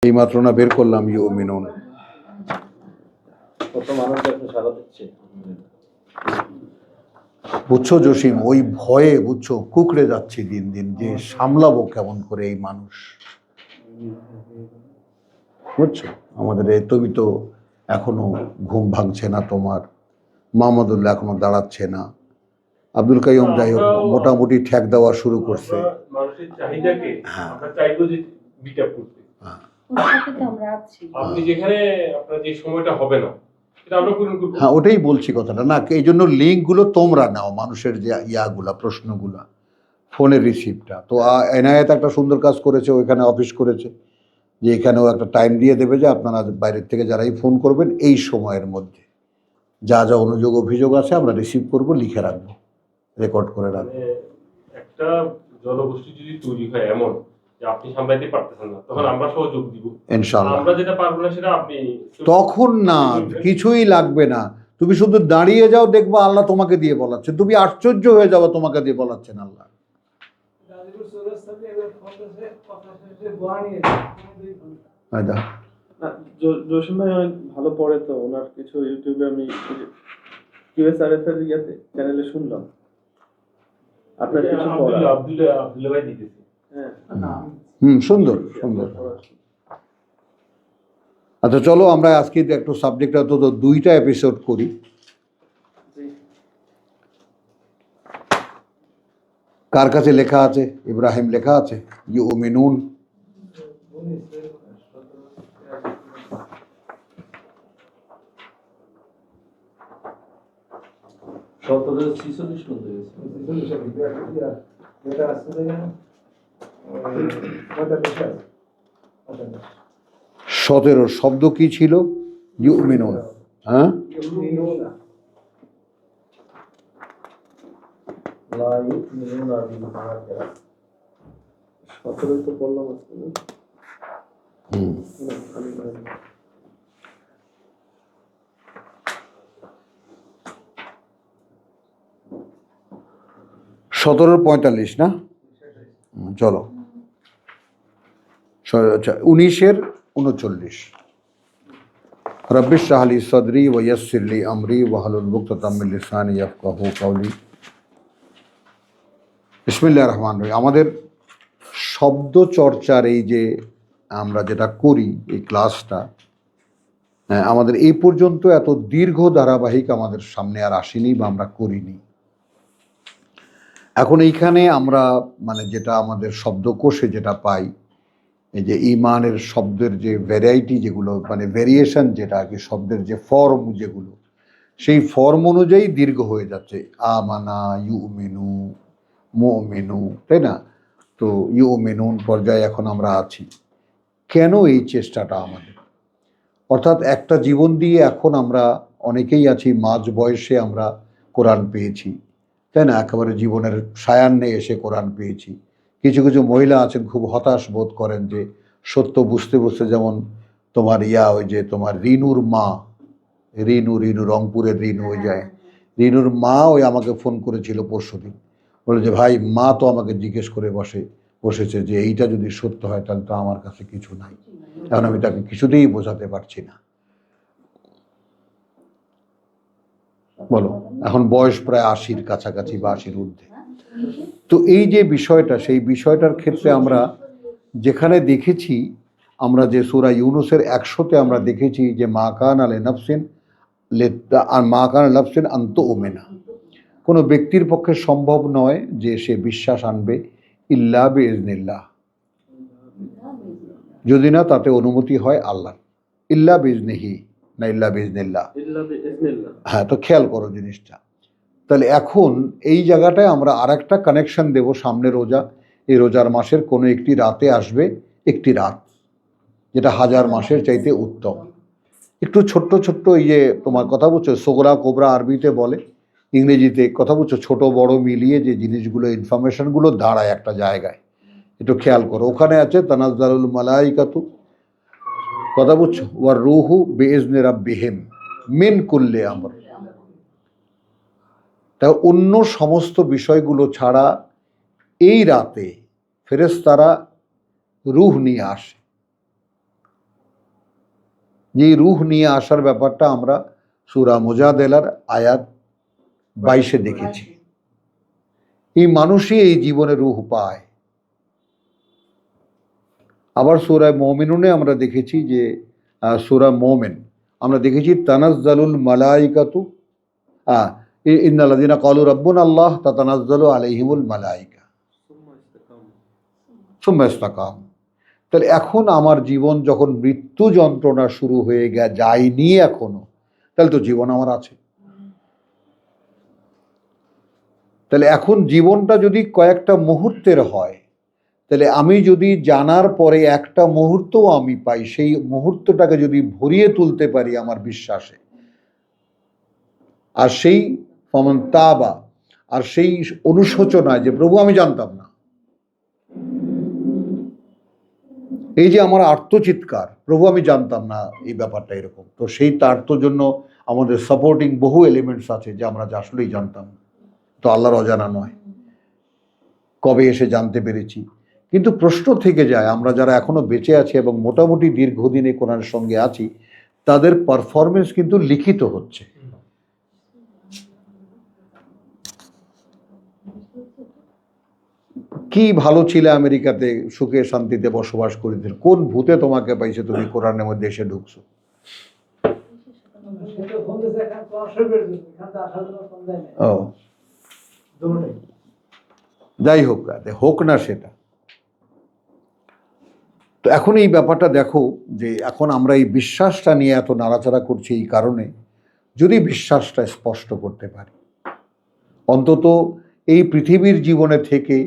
এই মাত্র না বের করলাম ইউমিনুন। বুঝছো জসিম, ওই ভয়ে বুঝছো কুকড়ে যাচ্ছি দিন দিন, যে সামলাবো কেমন করে এই মানুষ। বুঝছো, আমাদের তুমি তো এখনো ঘুম ভাঙছে না, তোমার মাহমুদুল্লাহ এখনো দাঁড়াচ্ছে না, আব্দুল কাইয়ুম যাই হোক মোটামুটি ঠেক দেওয়া শুরু করছে। মানুষের চাহিদাকে আমরা চাইবো যে বিট আপ করতে। আপনি যেখানে আপনার যে সময়টা হবে না সেটা আমরা পূরণ করব। হ্যাঁ, ওটাই বলছি কথাটা না, এই জন্য লিঙ্কগুলো তোমরা নাও, মানুষের যে ইয়াগুলা প্রশ্নগুলা, ফোনের রিসিভটা তো এনায়েত একটা সুন্দর কাজ করেছে, ওইখানে অফিস করেছে যে এখানেও একটা টাইম দিয়ে দেবে যে আপনারা বাইরের থেকে যারাই ফোন করবেন এই সময়ের মধ্যে যা যা অনুযোগ অভিযোগ আছে আমরা রিসিভ করব, লিখে রাখবো, রেকর্ড করে রাখবো। একটা জনগোষ্ঠী যদি তৈরি হয় এমন যে আপনি সামলাইতে পারতেছেন না, তখন আমরা সহযোগ দিব ইনশাআল্লাহ। আমরা যেটা পারবো না সেটা আপনি তখন না, কিছুই লাগবে না, তুমি শুধু দাঁড়িয়ে যাও, দেখবো আল্লাহ তোমাকে দিয়ে বলাচ্ছে, তুমি আশ্চর্য হয়ে যাবো তোমাকে দিয়ে বলাচ্ছেন আল্লাহ। জসিম ভাই অনেক ভালো পড়ে, তো ওনার কিছু ইউটিউবে আমি কিউএসআরএফ এর ইয়াতে চ্যানেলে শুনলাম আপনার কিছু পড়া। আব্দুল্লাহ ভাই দিতেছে। হ্যাঁ, সুন্দর সুন্দর। আচ্ছা চলো আমরা আজকে একটু সাবজেক্টটা তো দুইটা এপিসোড করি। কার কাছে লেখা আছে? ইব্রাহিম লেখা আছে ইউমিনুন। সতেরো শব্দ কি ছিল? ইউমিনুন। হ্যাঁ, তো বললাম। 17:45 না? চলো 19-39। রব্বি ইশরাহ লি সাদরি ওয়া ইয়াসসির লি আমরি ওয়াহলুল উকদাতাম মিন লিসানি ইয়াফকাহু কাওলি। বিসমিল্লাহির রহমানির রহিম। আমাদের শব্দ চর্চার এই যে আমরা যেটা করি এই ক্লাসটা, আমাদের এই পর্যন্ত এত দীর্ঘ ধারাবাহিক আমাদের সামনে আর আসেনি বা আমরা করিনি। এখন এইখানে আমরা মানে যেটা আমাদের শব্দকোষে যেটা পাই, এই যে ইমানের শব্দের যে ভ্যারাইটি যেগুলো মানে ভেরিয়েশন যেটা আর কি, শব্দের যে ফর্ম যেগুলো, সেই ফর্ম অনুযায়ী দীর্ঘ হয়ে যাচ্ছে। আমানা, ইউমিনু, মুমিনু, তাই না? তো ইউমিনুন পর্যায়ে এখন আমরা আছি। কেন এই চেষ্টাটা আমাদের? অর্থাৎ একটা জীবন দিয়ে এখন আমরা অনেকেই আছি মাঝ বয়সে আমরা কোরআন পেয়েছি, তাই না? একেবারে জীবনের সায়ান্নে এসে কোরআন পেয়েছি। কিছু কিছু মহিলা আছেন খুব হতাশ বোধ করেন যে সত্য বুঝতে বুঝতে, যেমন তোমার ওই যে তোমার রিনুর মা, রিনু রংপুরের রিনু, ওই যায় রিনুর মা, ওই আমাকে ফোন করেছিল পরশুদিন, বলে যে ভাই মা তো আমাকে জিজ্ঞেস করে বসেছে যে এইটা যদি সত্য হয় তাহলে তো আমার কাছে কিছু নাই, এখন আমি তাকে কিছুতেই বোঝাতে পারছি না। বলো, এখন বয়স প্রায় 80-র কাছাকাছি বা 80-র ঊর্ধ্বে। তো এই যে বিষয়টা, সেই বিষয়টার ক্ষেত্রে আমরা যেখানে দেখেছি, আমরা যে সূরা ইউনুসের 100-তে আমরা দেখেছি যে মা কানা লিনাফসিন আন তুমিনা, কোনো ব্যক্তির পক্ষে সম্ভব নয় যে সে বিশ্বাস আনবে ইল্লা বিইজনিল্লাহ, যদি না তাতে অনুমতি হয় আল্লাহ। ইল্লা বিইজনিহি না ইল্লা বিইজনিল্লাহ। হ্যাঁ, তো খেয়াল করো জিনিসটা। তাহলে এখন এই জায়গাটায় আমরা আরেকটা কানেকশন দেব, সামনে রোজা, এই রোজার মাসের কোনো একটি রাতে আসবে একটি রাত যেটা 1000 মাসের চাইতে উত্তম। একটু ছোট্ট ছোট্ট এই যে তোমার কথা বলছো সোগরা কোবরা আরবিতে বলে, ইংরেজিতে কথা বলছো ছোট বড় মিলিয়ে যে জিনিসগুলো ইনফরমেশনগুলো দাঁড়ায় একটা জায়গায়, একটু খেয়াল করো। ওখানে আছে তানাজ্জালুল মালাইকাতু, কথা বলছো, ওয়ার রুহু বিইজনি রাব্বিহিম মিন কুল্লি আমর। তা অন্য সমস্ত বিষয়গুলো ছাড়া এই রাতে ফেরেশতারা রূহ নিয়ে আসে। যে রুহ নিয়ে আসার ব্যাপারটা আমরা সূরা মুজাদেলার আয়াত 22-এ দেখেছি। এই মানুষই এই জীবনে রুহ পায়। আবার সূরা মুমিনুনে আমরা দেখেছি যে সূরা মুমিন আমরা দেখেছি তানাজ্জালুল মালাইকাতু ইন্নাল্লাযীনা ক্বালু রাব্বুনা আল্লাহ তাতানাজ্জালু আলাইহিমুল মালাইকা সুম্মা ইসতাকামু। তাহলে এখন আমার জীবন যখন মৃত্যু যন্ত্রণা শুরু হয়ে যায়নি এখনো, তাহলে তো জীবন আমার আছে। তাহলে এখন জীবনটা যদি কয়েকটা মুহূর্তের হয়, তাহলে আমি যদি জানার পরে একটা মুহূর্তও আমি পাই, সেই মুহূর্তটাকে যদি ভরিয়ে তুলতে পারি আমার বিশ্বাসে, আর সেই ফমান তাবা, আর সেই অনুশোচনায় যে প্রভু আমি জানতাম না, এই যে আমার আর্তচিৎকার, প্রভু আমি জানতাম না এই ব্যাপারটা এরকম, তো সেই তার তো জন্য আমাদের সাপোর্টিং বহু এলিমেন্টস আছে যে আমরা আসলেই জানতাম না, তো আল্লাহর অজানা নয়, কবে এসে জানতে পেরেছি। কিন্তু প্রশ্ন থেকে যায়, আমরা যারা এখনো বেঁচে আছি এবং মোটামুটি দীর্ঘদিনে কোরআনের সঙ্গে আছি, তাদের পারফরমেন্স কিন্তু লিখিত হচ্ছে। কি ভালো ছিলে আমেরিকাতে, সুখে শান্তিতে বসবাস করেছিল, কোন ভূতে তোমাকে পাইছে তুমি কোরআনের মধ্যে এসে ঢুকছো? ও যাই হোক, হোক না সেটা। তো এখন এই ব্যাপারটা দেখো যে এখন আমরা এই বিশ্বাসটা নিয়ে এত নাড়াচাড়া করছি এই কারণে, যদি বিশ্বাসটা স্পষ্ট করতে পারি, অন্তত এই পৃথিবীর জীবনে থেকে,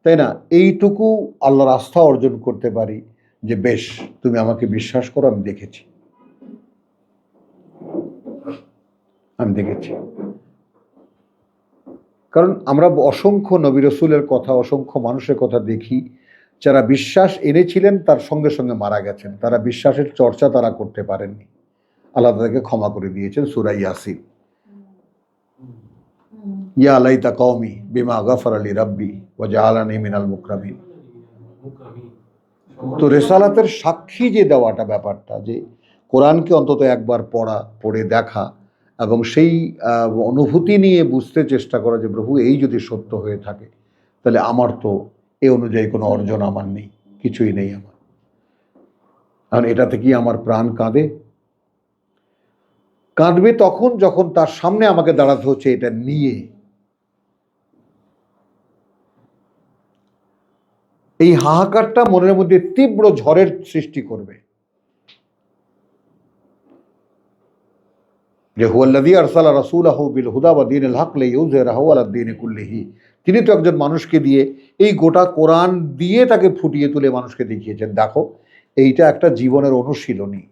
তাই না, এইটুকু আল্লাহর আস্থা অর্জন করতে পারি যে বেশ তুমি আমাকে বিশ্বাস করো, আমি দেখেছি, আমি দেখেছি। কারণ আমরা অসংখ্য নবী রাসূলের কথা, অসংখ্য মানুষের কথা দেখি যারা বিশ্বাস এনেছিলেন তার সঙ্গে সঙ্গে মারা গেছেন, তারা বিশ্বাসের চর্চা তারা করতে পারেননি, আল্লাহ তাদেরকে ক্ষমা করে দিয়েছেন। সূরা ইয়াসিন, ইয়া লাইতা কওমি বিমা গাফারা লি রাব্বি ওয়া জাআলানি মিনাল মুকরামিন। তো রিসালাতের সাক্ষী যে দেওয়াটা ব্যাপারটা, যে কোরআনকে অন্তত একবার পড়ে দেখা এবং সেই অনুভূতি নিয়ে বুঝতে চেষ্টা করা যে প্রভু এই যদি সত্য হয়ে থাকে, তাহলে আমার তো এ অনুযায়ী কোনো অর্জন আমার নেই, কিছুই নেই আমার। কারণ এটাতে কি আমার প্রাণ কাঁদবে তখন যখন তার সামনে আমাকে দাঁড়াতে হচ্ছে এটা নিয়ে। এই হাহাকারটা মনের মধ্যে তীব্র ঝড়ের সৃষ্টি করবে, যে হুয়াল্লাযী আরসালা রাসূলাহু বিল হুদা ওয়া দীনিল হক লিইয়ুযহিরাহু আলাদ দীনি কুল্লিহি। তিনি তো একজন মানুষকে দিয়ে, এই গোটা কোরআন দিয়ে তাকে ফুটিয়ে তুলে মানুষকে দেখিয়েছেন, দেখো এইটা একটা জীবনের অনুশীলনী।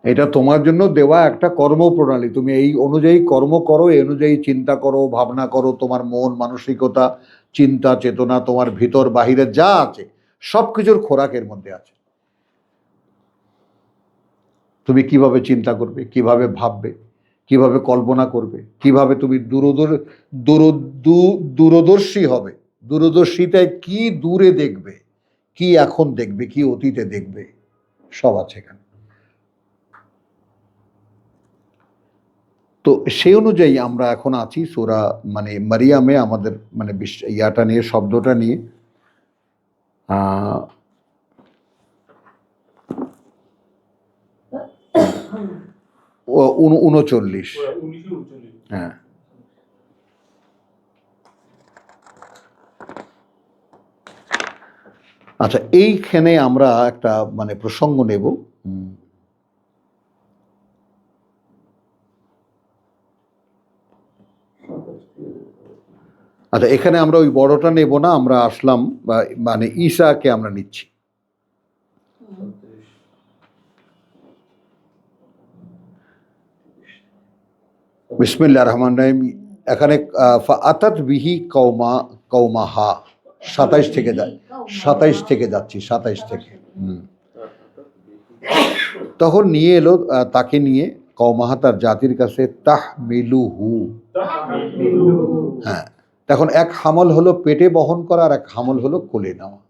এটা তোমার জন্য দেওয়া একটা কর্মপ্রণালী, তুমি এই অনুযায়ী কর্ম করো, এই অনুযায়ী চিন্তা করো, ভাবনা করো, তোমার মন মানসিকতা, চিন্তা চেতনা, তোমার ভিতর বাহিরে যা আছে সব কিছুর খোরাকের মধ্যে আছে। তুমি কিভাবে চিন্তা করবে, কিভাবে ভাববে, কিভাবে কল্পনা করবে, কিভাবে তুমি দূরদর্শী হবে, দূরদর্শিতায় কি দূরে দেখবে, কি এখন দেখবে, কি অতীতে দেখবে, সব আছে এখানে। তো সেই অনুযায়ী আমরা এখন আছি সূরা মারিয়ামে, আমাদের ইয়াটা নিয়ে, শব্দটা নিয়ে 39। হ্যাঁ, আচ্ছা, এইখানে আমরা একটা প্রসঙ্গ নেব। আচ্ছা, এখানে আমরা ওই বড়টা নেব না, আমরা আসলাম ঈসাকে আমরা নিচ্ছি। বিসমিল্লাহির রহমানির রহিম। এখানে ফাআতাত বিহি কওমাহা 27 থেকে যায়, 27 থেকে যাচ্ছি, 27 থেকে। তখন নিয়ে এলো তাকে নিয়ে, কওমাহা তার জাতির কাছে, তাহমিলুহু। হ্যাঁ, তখন এক হামল হলো পেটে বহন করা, আর এক হামল হলো কোলে নেওয়া।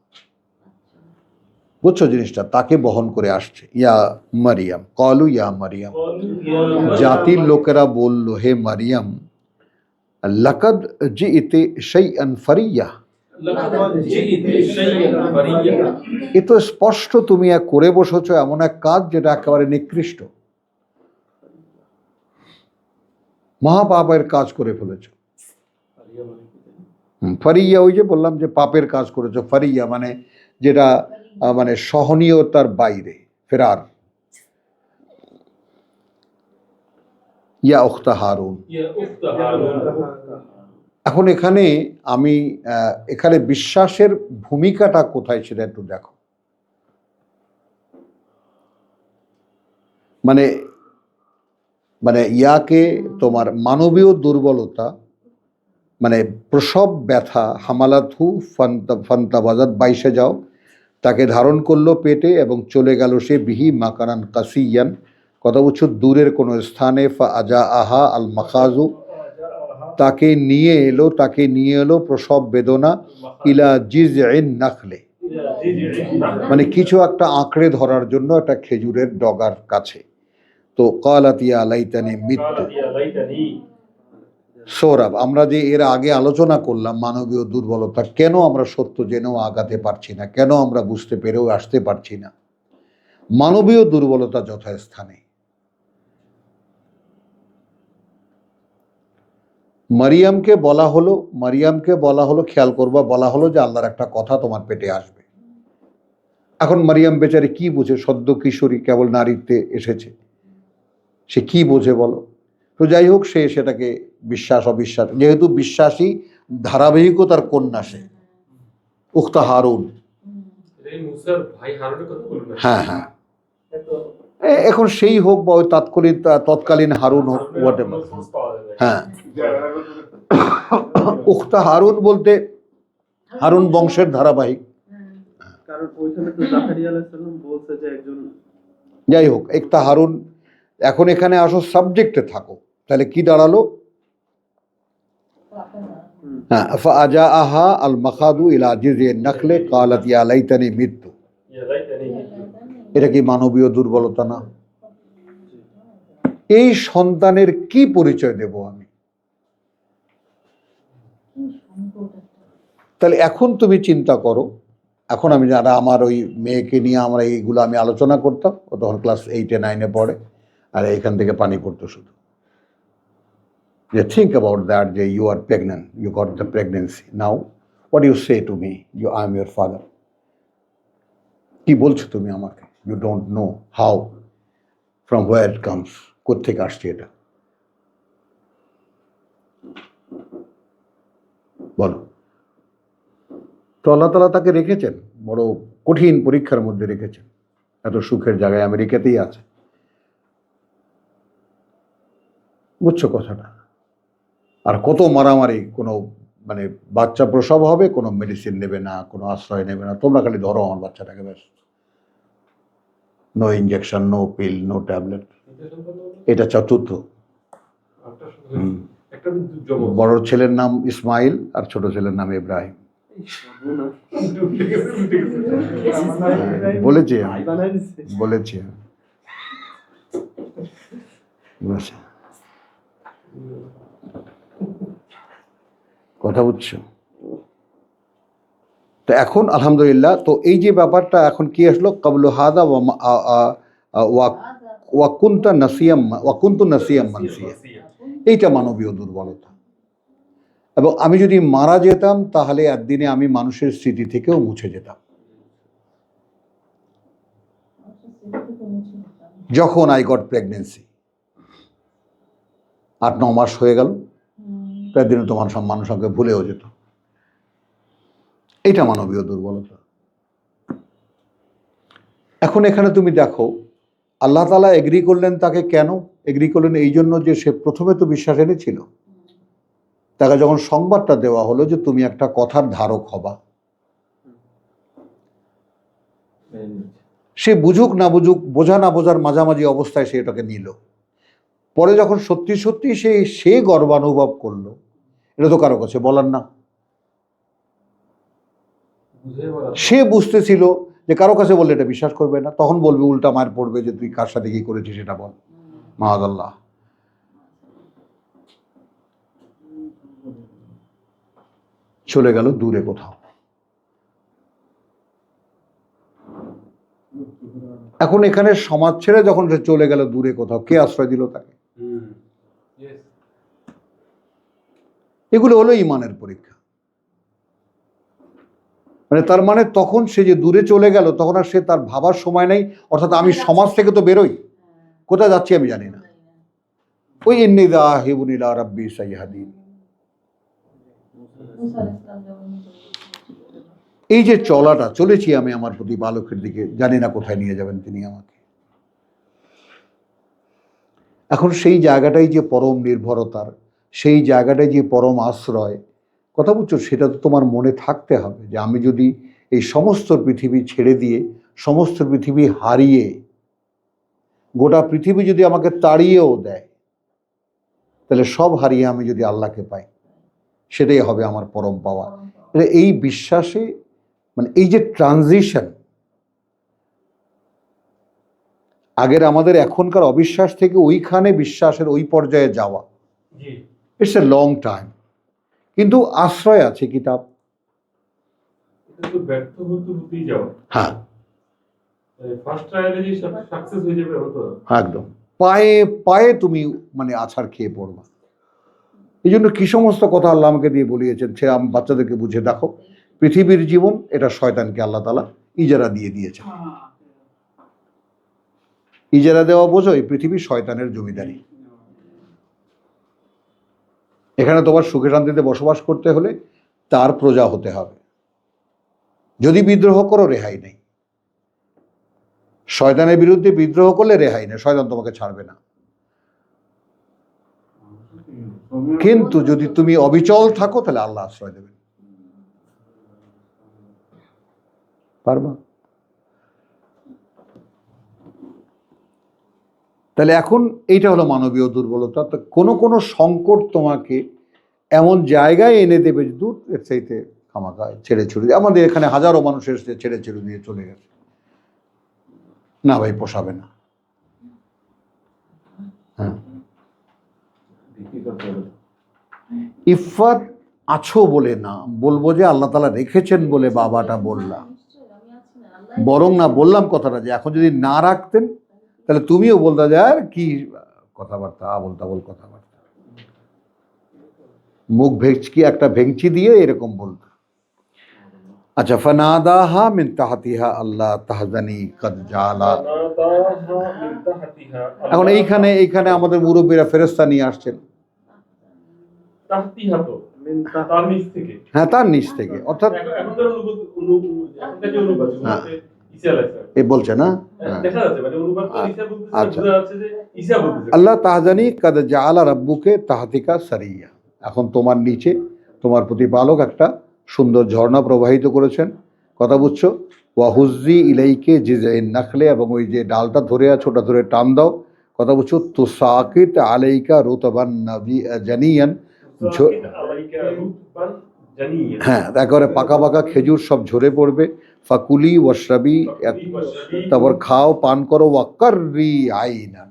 বুঝছো জিনিসটা, তাকে বহন করে আসছে। ইয়া মারিয়াম, কলু ইয়া মারিয়াম, জাতির লোকেরা বলল, হে মারিয়াম, লাকাদ জিইতি শাইআন ফারিয়া, এ তো স্পষ্ট তুমি এক করে বসেছো এমন এক কাজ যেটা একেবারে নিকৃষ্ট, মহাপাপের কাজ করে ফেলেছো। ফারিয়া, ওই যে বললাম যে পাপের কাজ করেছো। ফারিয়া মানে যেটা মানে সহনীয়তার বাইরে, ফেরার। ইয়া উখতা হারুন। এখন এখানে আমি এখানে বিশ্বাসের ভূমিকাটা কোথায় সেটা একটু দেখো। মানে মানে ইয়াকে তোমার মানবীয় দুর্বলতা, মানে প্রসব ব্যথা, হামালাথু ফান্তাবাজাত, বাইশে যাও, তাকে ধারণ করলো পেটে এবং চলে গেল সে বিহি মাকানান কাসিয়ান, কথা বলছো দূরের কোনো স্থানে, ফা আজা আহা আল মাখাজু, তাকে নিয়ে এলো প্রসব বেদনা, ইলা জিজইন নাখলে, মানে কিছু একটা আঁকড়ে ধরার জন্য একটা খেজুরের ডগার কাছে। তো কালাত ইয়া লাইতানি মৃত্যু। সৌরভ, আমরা যে এর আগে আলোচনা করলাম মানবীয় দুর্বলতা, কেন আমরা সত্য জেনেও আগাতে পারছি না, কেন আমরা বুঝতে পেরেও আসতে পারছি না, মানবীয় দুর্বলতা যথাস্থানে। মারিয়ামকে বলা হলো, খেয়াল করবা, বলা হলো যে আল্লাহর একটা কথা তোমার পেটে আসবে। এখন মারিয়াম বেচারি কি বুঝে, সদ্য কিশোরী, কেবল নারীত্বে এসেছে, সে কি বোঝে বলো? তো যাই হোক, সে সেটাকে বিশ্বাস অবিশ্বাস, যেহেতু বিশ্বাসী ধারাবাহিকতার কন্যা সে, উখতা হারুন। হ্যাঁ হ্যাঁ, এখন সেই হোক বা ওই তৎকালীন হারুন হোক, হোয়াটএভার। হ্যাঁ, উখতা হারুন বলতে হারুন বংশের ধারাবাহিক। যাই হোক, একটা হারুন। এখন এখানে আসো, সাবজেক্টে থাকো, তাহলে কি দাঁড়ালো? হ্যাঁ, ফাআজা আহা আল মাখাদু ইলা জিজইন নাখলে কালাত ইয়া লাইতানি মৃত্যু। এটা কি মানবীয় দুর্বলতা না? এই সন্তানের কি পরিচয় দেব আমি? তাহলে এখন তুমি চিন্তা করো, এখন আমি যারা আমার ওই মেয়েকে নিয়ে আমরা এইগুলো আমি আলোচনা করতাম, ও তখন ক্লাস 8 9 পড়ে, আর এইখান থেকে পানি পড়তো শুধু। যে think about that, যে you are pregnant, you got the pregnancy, now what do you say to me, I am your father? কি বলছো তুমি আমাকে? You don't know how, from where it comes, কোত্থেকে আসছে এটা, বলো। তো আল্লাহ তাআলা তাকে রেখেছেন, বড় কঠিন পরীক্ষার মধ্যে রেখেছেন, এত সুখের জায়গায় আমেরিকাতেই আছে। বুঝছো কথাটা? আর কত মারামারি, কোনো মানে বাচ্চা প্রসব হবে, কোনো মেডিসিন নেবে না, কোনো আশ্রয় নেবে না, তোমরা খালি ধরো আমার বাচ্চাটাকে, ব্যাস, নো ইঞ্জেকশন, নো পিল, নো ট্যাবলেট। এটা চতুর্থ। বড় ছেলের নাম ইসমাইল আর ছোট ছেলের নাম ইব্রাহিম। বলেছি কথা বুঝছো? তো এখন আলহামদুলিল্লাহ, তো এই যে ব্যাপারটা এখন কি আসলো, কাবলু হাদা ওয়াকুন্তু নাসিয়াম মানসিয়া, এইটা মানবীয় দুর্বলতা। এবং আমি যদি মারা যেতাম তাহলে একদিনে আমি মানুষের স্মৃতি থেকেও মুছে যেতাম। যখন আই গট প্রেগনেন্সি, 8-9 মাস হয়ে গেল, একদিনে তোমার মানুষ আমাকে ভুলেও যেত। এটা মানবীয় দুর্বলতা। এখন এখানে তুমি দেখো, আল্লাহ তাআলা এগ্রি করলেন তাকে, কেন এগ্রি করলেন? এই জন্য যে সে প্রথমে তো বিশ্বাস এনেছিল। তাকে যখন সংবাদটা দেওয়া হলো যে তুমি একটা কথার ধারক হবা, সে বুঝুক না বুঝুক, বোঝা না বোঝার মাঝামাঝি অবস্থায় সে এটাকে নিল। পরে যখন সত্যি সত্যি সে গর্বানুভব করলো, এটা তো কারো কাছে বলার না। সে বুঝতেছিল যে কারো কাছে বললে এটা বিশ্বাস করবে না, তখন বলবে, উল্টা মার পড়বে যে তুই কার সাথে কি করেছিস সেটা বল। মাআযাল্লাহ। চলে গেল দূরে কোথাও। এখন এখানে সমাজ ছেড়ে যখন সে চলে গেল দূরে কোথাও, কে আশ্রয় দিল তাকে? এগুলো হলো ইমানের পরীক্ষা। মানে তার মানে তখন সে যে দূরে চলে গেল, তখন আর সে তার ভাবার সময় নেই, অর্থাৎ আমি সমাজ থেকে তো বেরোই, কোথায় যাচ্ছি আমি জানি না। ওই ইন্নী যাহিবুন ইলা রাব্বি সাইয়াহদিন, এই যে চলাটা চলেছি আমি আমার প্রতিপালকের দিকে, জানি না কোথায় নিয়ে যাবেন তিনি আমাকে। এখন সেই জায়গাটাই যে পরম নির্ভরতার, সেই জায়গাটাই যে পরম আশ্রয়, কথা বুঝছো, সেটা তো তোমার মনে থাকতে হবে যে আমি যদি এই সমস্ত পৃথিবী ছেড়ে দিয়ে, সমস্ত পৃথিবী হারিয়ে, গোটা পৃথিবী যদি আমাকে তাড়িয়েও দেয়, তাহলে সব হারিয়ে আমি যদি আল্লাহকে পাই, সেটাই হবে আমার পরম পাওয়া। এই বিশ্বাসে, মানে এই যে ট্রানজিশন, আগের আমাদের এখনকার অবিশ্বাস থেকে ওইখানে বিশ্বাসের ওই পর্যায়ে যাওয়া, ইটস এ লং টাইম। কিন্তু আশ্রয় আছে কিতাব। হ্যাঁ, একদম পায়ে পায়ে তুমি মানে আছাড় খেয়ে পড়বা। এই জন্য কি সমস্ত কথা আল্লাহ আমাকে দিয়ে বলিয়েছেন, সে বাচ্চাদেরকে বুঝে দেখো, পৃথিবীর জীবন এটা শয়তানকে আল্লাহ তাআলা ইজারা দিয়ে দিয়েছে। ইজারা দেওয়া বোঝো, এই পৃথিবী শয়তানের জমিদারি। এখানে তোমার সুখে শান্তিতে বসবাস করতে হলে তার প্রজা হতে হবে। যদি বিদ্রোহ করো, রেহাই নেই। শয়তানের বিরুদ্ধে বিদ্রোহ করলে রেহাই নেই, শয়তান তোমাকে ছাড়বে না। কিন্তু যদি তুমি অবিচল থাকো, তাহলে আল্লাহ আশ্রয় দেবেন। পারবা? তাহলে এখন এইটা হলো মানবীয় দুর্বলতা। তো কোনো কোনো সংকট তোমাকে এমন জায়গায় এনে দেবে, দূর এর চাইতে খামাখায় ছেড়ে ছুড়ে দিয়ে। আমাদের এখানে হাজারো মানুষ এসে ছেড়ে ছেড়ে দিয়ে চলে গেছে, না ভাই পোষাবে না। হ্যাঁ, ইফাত আছো বলে না বলবো যে আল্লাহ তাআলা রেখেছেন বলে বাবাটা বললাম, বরং না বললাম কথাটা যে এখন যদি না রাখতেন তাহলে তুমিও বলতে যে আর কি কথাবার্তা, আবল তাবল কথাবার্তা, মুখ ভেঙচি একটা ভেঙচি দিয়ে এরকম বলতো। আচ্ছা, ফানাদাহা মিন তাহতিহা আল্লাহ তাহজানি কদ জালা। এখন এইখানে আমাদের মুরব্বীরা ফেরেশতা নিয়ে আসছেন। হ্যাঁ, তার নিচ থেকে, অর্থাৎ এ বলছে না। আচ্ছা, আল্লাহ তাহজানি কদ জালা রাব্বুকে তাহতিকা সারিয়া। এখন তোমার নিচে তোমার প্রতিপালক একটা সুন্দর ঝর্ণা প্রবাহিত করেছেন, কথা বুঝছো। ওয়াহুজি ইলাইকে জিজাইন নাখলে, এবং ওই যে ডালটা ধরে আছে ওটা ধরে টান দাও, কথা বুঝছো। তুসাকিত আলাইকা রুতবান জানিয়ান, হ্যাঁ একেবারে পাকা পাকা খেজুর সব ঝরে পড়বে। ফাকুলি ওয়াশরাবি, তারপর খাও পান করো। ওয়াক্কাররি আইনান,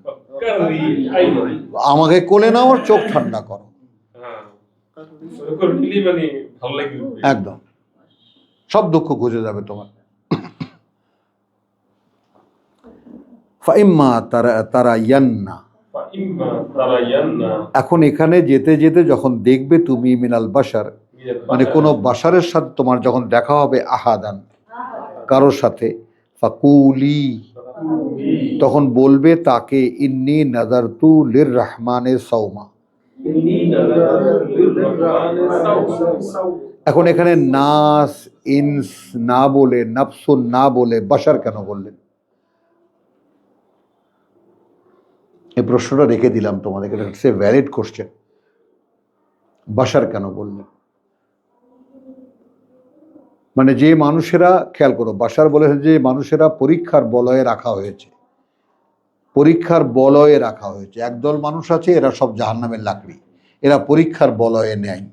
আমাকে কোলে নাও আর চোখ ঠান্ডা করো। একদম সব দুঃখ ঘুচে যাবে তোমার। ফাইম্মা তারায়ান্না, এখন এখানে যেতে যেতে যখন দেখবে তুমি মিনাল বাশার, মানে কোনো বাশারের সাথে তোমার যখন দেখা হবে, আহাদান কারোর সাথে, ফাকুলি তখন বলবে তাকে, ইন্নী নাযারতু লির রহমানে সাওমা। এখন এখানে নাস ইনস না বলে, নাফসুন না বলে বাশার কেন বললেন? এই প্রশ্নটা রেখে দিলাম তোমাদের, সে ভ্যালিড কোশ্চেন। বাশার কেন বললেন? মানে যে মানুষেরা, খেয়াল করো, বাশার বলে যে মানুষেরা পরীক্ষার বলয়ে রাখা হয়েছে, পরীক্ষার বলয়ে রাখা হয়েছে। একদল মানুষ আছে, এরা সব জাহান্নামের লাকড়ি, এরা পরীক্ষার বলয়ে নেয়।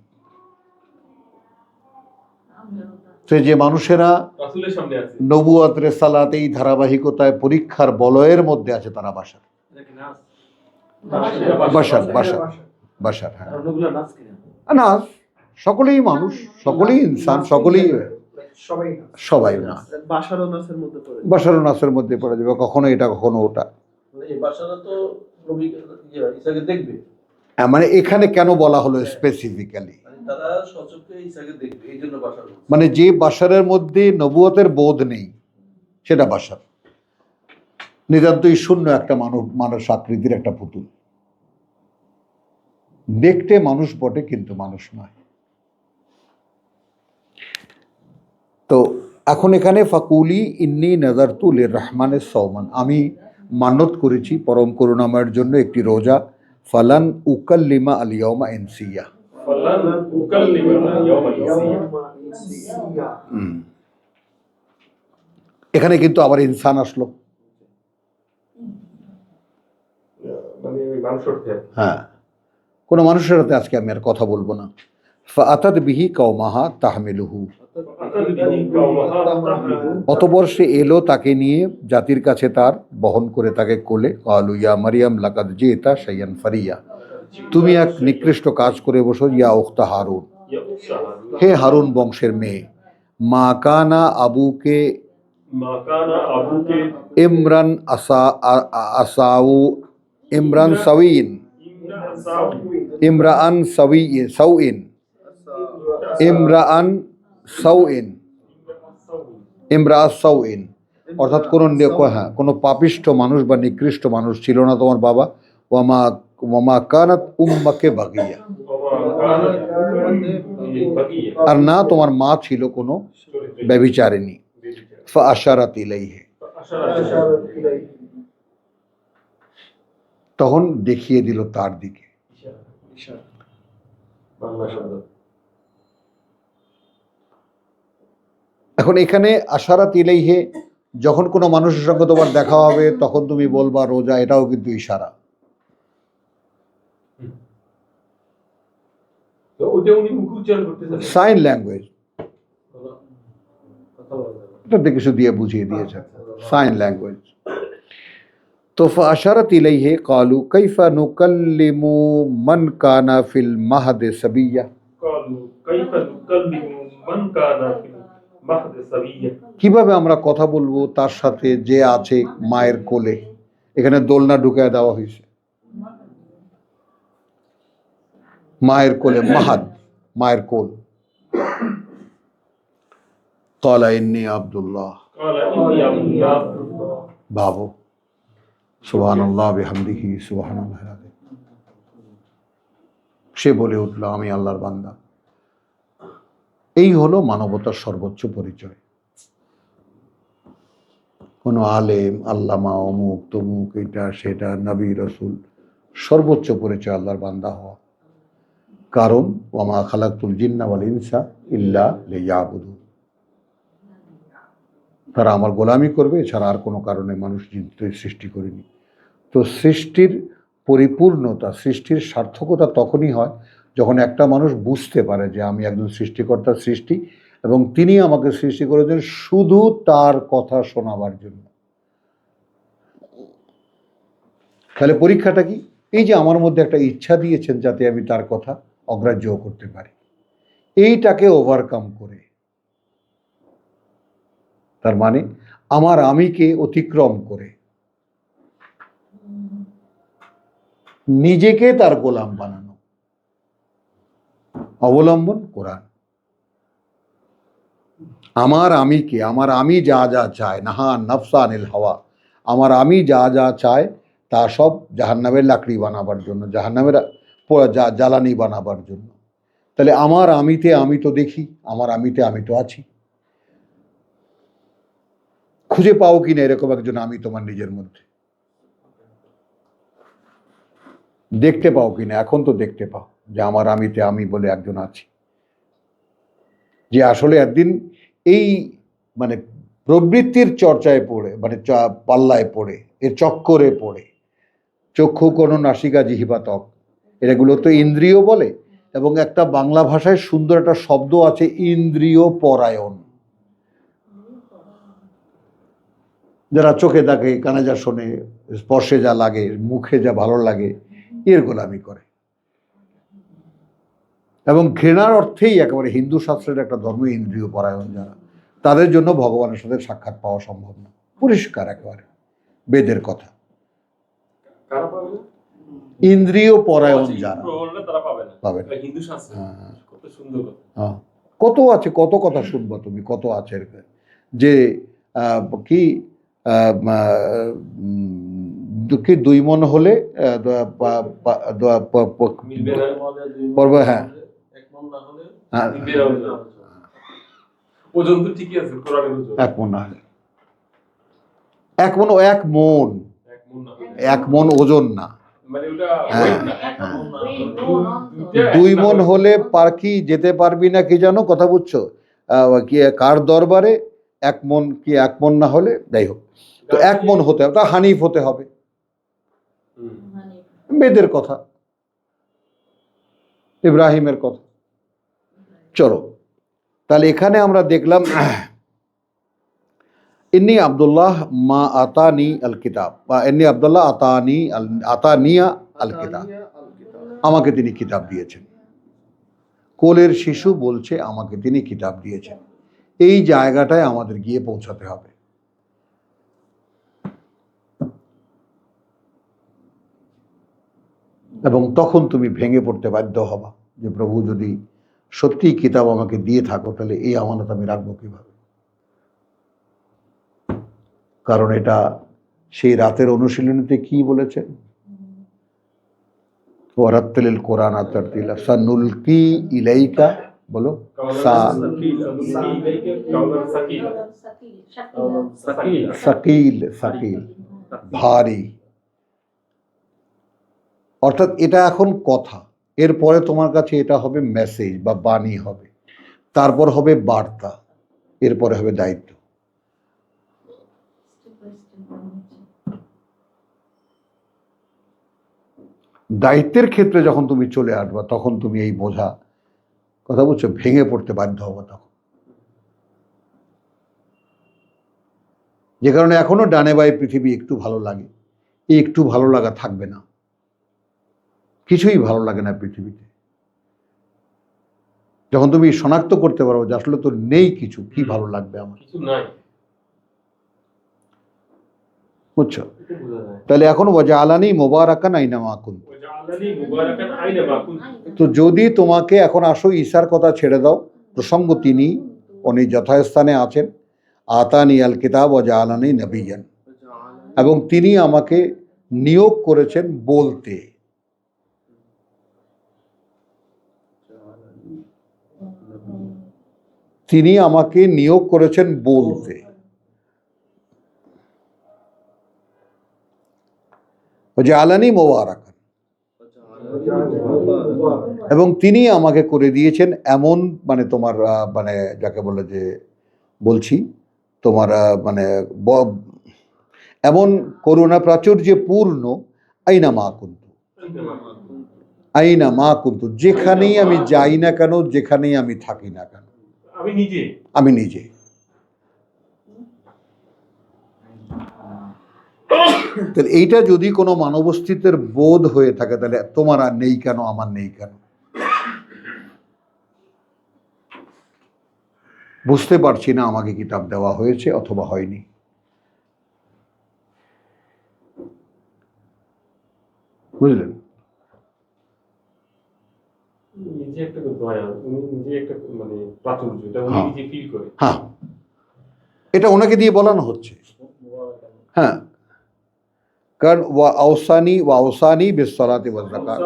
তো যে মানুষেরা রাসূলের সামনে আছে নবুয়ত রিসালাত এই ধারাবাহিকতায় পরীক্ষার বলয়ের মধ্যে আছে তারা বাশার। বাশার, হ্যাঁ না, সকলেই মানুষ, সকলেই ইনসান, সকলেই সবাই না। বাশার ও নাসের মধ্যে পড়ে বাশার ও নাসের মধ্যে পড়ে যাবে, কখনো এটা কখনো ওটা। এই বাশারা তো নবী ঈসাকে দেখবে, মানে এখানে কেন বলা হলো স্পেসিফিক্যালি, তারা সচক্ষে ঈসাকে দেখবে, এই জন্য বাশার। মানে যে বাশারের মধ্যে নবুয়তের বোধ নেই সেটা বাশার, নিতান্তই শূন্য একটা মানুষ আকৃতির একটা পুতুল, দেখতে মানুষ বটে কিন্তু মানুষ নয়। তো এখন এখানে ফাকুলি ইন্নী নাযারতু লিররহমানিস সাওমান, আমি মান্যত করেছি পরম করুণাময়ের জন্য একটি রোজা, ফালান উকাল্লিমা আল ইয়াওমা ইনসিয়া। এখানে কিন্তু আবার ইনসান আসলো, মানে মানুষ অর্থে হ্যাঁ, কোনো মানুষের সাথে আজকে আমি আর কথা বলবো না। ফাআতাত বিহি কওমাহা তাহমিলুহু, অতঃপর সে এলো তাকে নিয়ে জাতির কাছে তার, বহন করে তাকে কোলে। ক্বালু ইয়া মারিয়াম লাকাদ জিতা শাইয়ান ফারিয়া, তুমি এক নিকৃষ্ট কাজ করে বসো। ইয়া উখতা হারুন, হে হারুন বংশের মেয়ে। মা কানা আবুকে ইমরান আসাউ ইমরান সাউইন ইমরান সাউইন ইমরান সাউইন ইমরা সাউইন, অর্থাৎ কোনো পাপিষ্ঠ মানুষ বা নিকৃষ্ট মানুষ ছিল না তোমার বাবা। ওয়ামা কানাত উম্মাকে বাগিয়া, আর না তোমার মা ছিল কোনো ব্যভিচারিণী। ফাআশারাত ইলাইহি, তখন দেখিয়ে দিল তার দিকে। এখন এখানে আশারাত ইলাইহি, যখন কোনো মানুষের সঙ্গে তোমার দেখা হবে তখন তুমি বলবা রোজা, এটাও কিন্তু ইশারা। সাইন ল্যাঙ্গুয়েজ, এটা কিছু দিয়ে বুঝিয়ে দিয়েছে, সাইন ল্যাঙ্গুয়েজ। তো ফাআশারাত ইলাইহি ক্বালু কাইফা নুকাল্লিমু মান কানা ফিল মাহদি সাবিয়্যা, কিভাবে আমরা কথা বলবো তার সাথে যে আছে মায়ের কোলে। এখানে দোলনা ঢুকায় দেওয়া হয়েছে, মায়ের কোলে, মাহাদ মায়ের কোল। ক্বালা ইন্নী আব্দুল্লাহ, ভাবো, সুবহানাল্লাহ বিহামদিহি সুবহানাল্লাহিল আযীম। সে বলে উঠল আমি আল্লাহর বান্দা। এই হলো মানবতার সর্বোচ্চ পরিচয়। কোনো আলেম, আল্লামা, অমুক তমুক, এটা সেটা, নবী রসুল, সর্বোচ্চ পরিচয় আল্লাহর বান্দা হওয়া। কারণ ওয়ামা খালাকতুল জিন্না ওয়াল ইনসা ইল্লা লিয়াবুদুন, তারা আমার গোলামি করবে, এছাড়া আর কোনো কারণে মানুষ সৃষ্টি করিনি। তো সৃষ্টির পরিপূর্ণতা, সৃষ্টির সার্থকতা তখনই হয় যখন একটা মানুষ বুঝতে পারে যে আমি একজন সৃষ্টিকর্তার সৃষ্টি এবং তিনি আমাকে সৃষ্টি করেছেন শুধু তার কথা শোনাবার জন্য। তাহলে পরীক্ষাটা কি? এই যে আমার মধ্যে একটা ইচ্ছা দিয়েছেন যাতে আমি তার কথা অগ্রাহ্য করতে পারি, এইটাকে ওভারকাম করে, তার মানে আমার আমিকে অতিক্রম করে নিজেকে তার গোলাম বানানো, অবলম্বন কোরআন। আমার আমিকে, আমার আমি যা যা চায়, নাহা নাফসা আনিল হাওয়া, আমার আমি যা যা চায় তা সব জাহান্নামের লাকড়ি বানাবার জন্য, জাহান্নামের জ্বালানি বানাবার জন্য। তাহলে আমার আমিতে আমি তো দেখি, আমার আমিতে আমি তো আছি। খুঁজে পাও কিনা এরকম একজন আমি তোমার নিজের মধ্যে? দেখতে পাও কিনা? এখন তো দেখতে পাও যে আমার আমিতে আমি বলে একজন আছি, যে আসলে একদিন এই মানে প্রবৃত্তির চর্চায় পড়ে, মানে পাল্লায় পড়ে, এর চক্করে পড়ে, চক্ষু কোনো নাসিকা জিহ্বা ত্বক, এগুলো তো ইন্দ্রিয় বলে। এবং একটা বাংলা ভাষায় সুন্দর একটা শব্দ আছে ইন্দ্রিয় পরায়ণ। যারা চোখে দেখে, কানে যা শোনে, স্পর্শে যা লাগে, মুখে যা ভালো লাগে, এর গোলামি করে। এবং ঘৃণার অর্থেই একেবারে হিন্দু শাস্ত্রের একটা ধর্ম ইন্দ্রিয় পরায়ণ যারা, তাদের জন্য ভগবানের সাথে সাক্ষাৎ পাওয়া সম্ভব না। পরিষ্কার একেবারে বেদের কথা। কারা পাবে না? ইন্দ্রিয় পরায়ণ যারা প্রবলরা তারা পাবে না। পাবে না। এটা হিন্দু শাস্ত্রে কত সুন্দর কথা। হ্যাঁ, কত আছে, কত কথা শুনবো তুমি, কত আছে এর যে কি কি 2 মণ হলে মিলবে না। পর্ব, হ্যাঁ এক মন না হলে হ্যাঁ, মিলবে না ওজন। ওজন তো ঠিকই আছে, কোরআনের ওজন। 1 মণ না হলে 1 মণ, 1 মণ, 1 মণ না হলে। 1 মণ ওজন না, মানে ওটা হ্যাঁ, weight না, এক মন না হলে দুইটা 2 এক না মণ হলে। হলে পার্কি যেতে পারবি না, কি জানো কথা বুঝছো? কি কার দরবারে 1 মণ, কি 1 মণ না হলে, যাই হোক, তো 1 মণ হতে হবে, তা হানিফ হতে হবে, বেদের কথা, ইব্রাহিমের কথা। চলো তাহলে এখানে আমরা দেখলাম ইন্নি আব্দুল্লাহ মা আতানি আল কিতাব, বা ইন্নি আব্দুল্লাহ আতানিয়া আল কিতাব, আমাকে তিনি কিতাব দিয়েছেন। কোলের শিশু বলছে আমাকে তিনি কিতাব দিয়েছেন। এই জায়গাটায় আমাদের গিয়ে পৌঁছাতে হবে। এবং তখন তুমি ভেঙে পড়তে বাধ্য হবা যে প্রভু, যদি সত্যি কিতাব আমাকে দিয়ে থাকো, তাহলে এই আমানত আমি রাখবো কিভাবে? কারণ এটা সেই রাতের অনুশীলনীতে কি বলেছেন? ওয়ারাত্তিলিল কোরআন তারতিলা সানুলকি ইলাইকা, বলো সাকিল, সাকিল ভারী। অর্থাৎ এটা এখন কথা, এরপরে তোমার কাছে এটা হবে মেসেজ বা বাণী হবে, তারপর হবে বার্তা, এরপরে হবে দায়িত্ব। দায়িত্বের ক্ষেত্রে যখন তুমি চলে আসবা, তখন তুমি এই বোঝা, কথা বলছো, ভেঙে পড়তে বাধ্য হবো তখন। যে কারণে এখনো ডানে বাই পৃথিবী একটু ভালো লাগে, এই একটু ভালো লাগা থাকবে না। কিছুই ভালো লাগে না পৃথিবীতে। যখন তুমি শনাক্ত করতে পারো যে আসলে তো নেই কিছু, কি ভালো লাগবে আমার, কিছু নাই, বুঝছো? এটা বোঝা যায়। তাহলে এখন ওয়াজআলানি মুবারাকান আইনামা কুনতু। ওয়াজআলানি মুবারাকান আইনামা কুনতু। তো যদি তোমাকে এখন আসো, ঈসার কথা ছেড়ে দাও, প্রসঙ্গ তিনি, উনি যথাস্থানে আছেন। আতানি আল কিতাব ওয়াজআলানি নবিয়ান, এবং তিনি আমাকে নিয়োগ করেছেন বলতে। তিনি আমাকে নিয়োগ করেছেন বলতে। ওয়াজআলানি মুবারাকান, এবং তিনি আমাকে করে দিয়েছেন এমন, মানে তোমার মানে যাকে বলে যে বলছি তোমার মানে এমন করুণা প্রাচুর্যে পূর্ণ, আইনা মা কুন্তু, আইনা মা কুন্তু, যেখানেই আমি যাই না কেন, যেখানেই আমি থাকি না কেন, আমি নিজে। তাহলে এইটা যদি কোনো মানব অস্তিত্বের বোধ হয়ে থাকে, তাহলে তোমার আর নেই কেন, আমার নেই কেন? বুঝতে পারছি না আমাকে কিতাব দেওয়া হয়েছে অথবা হয়নি। বুঝলেন? নিজে একটা দয়া, উনি নিজে একটা মানে প্রাচুর্য, এটা উনি নিজে ফিল করে। হ্যাঁ, এটা ওনাকে দিয়ে বলানো হচ্ছে। হ্যাঁ, কারণ ওয়া আওসানি বিসসালাতি ওয়াজ যাকাত,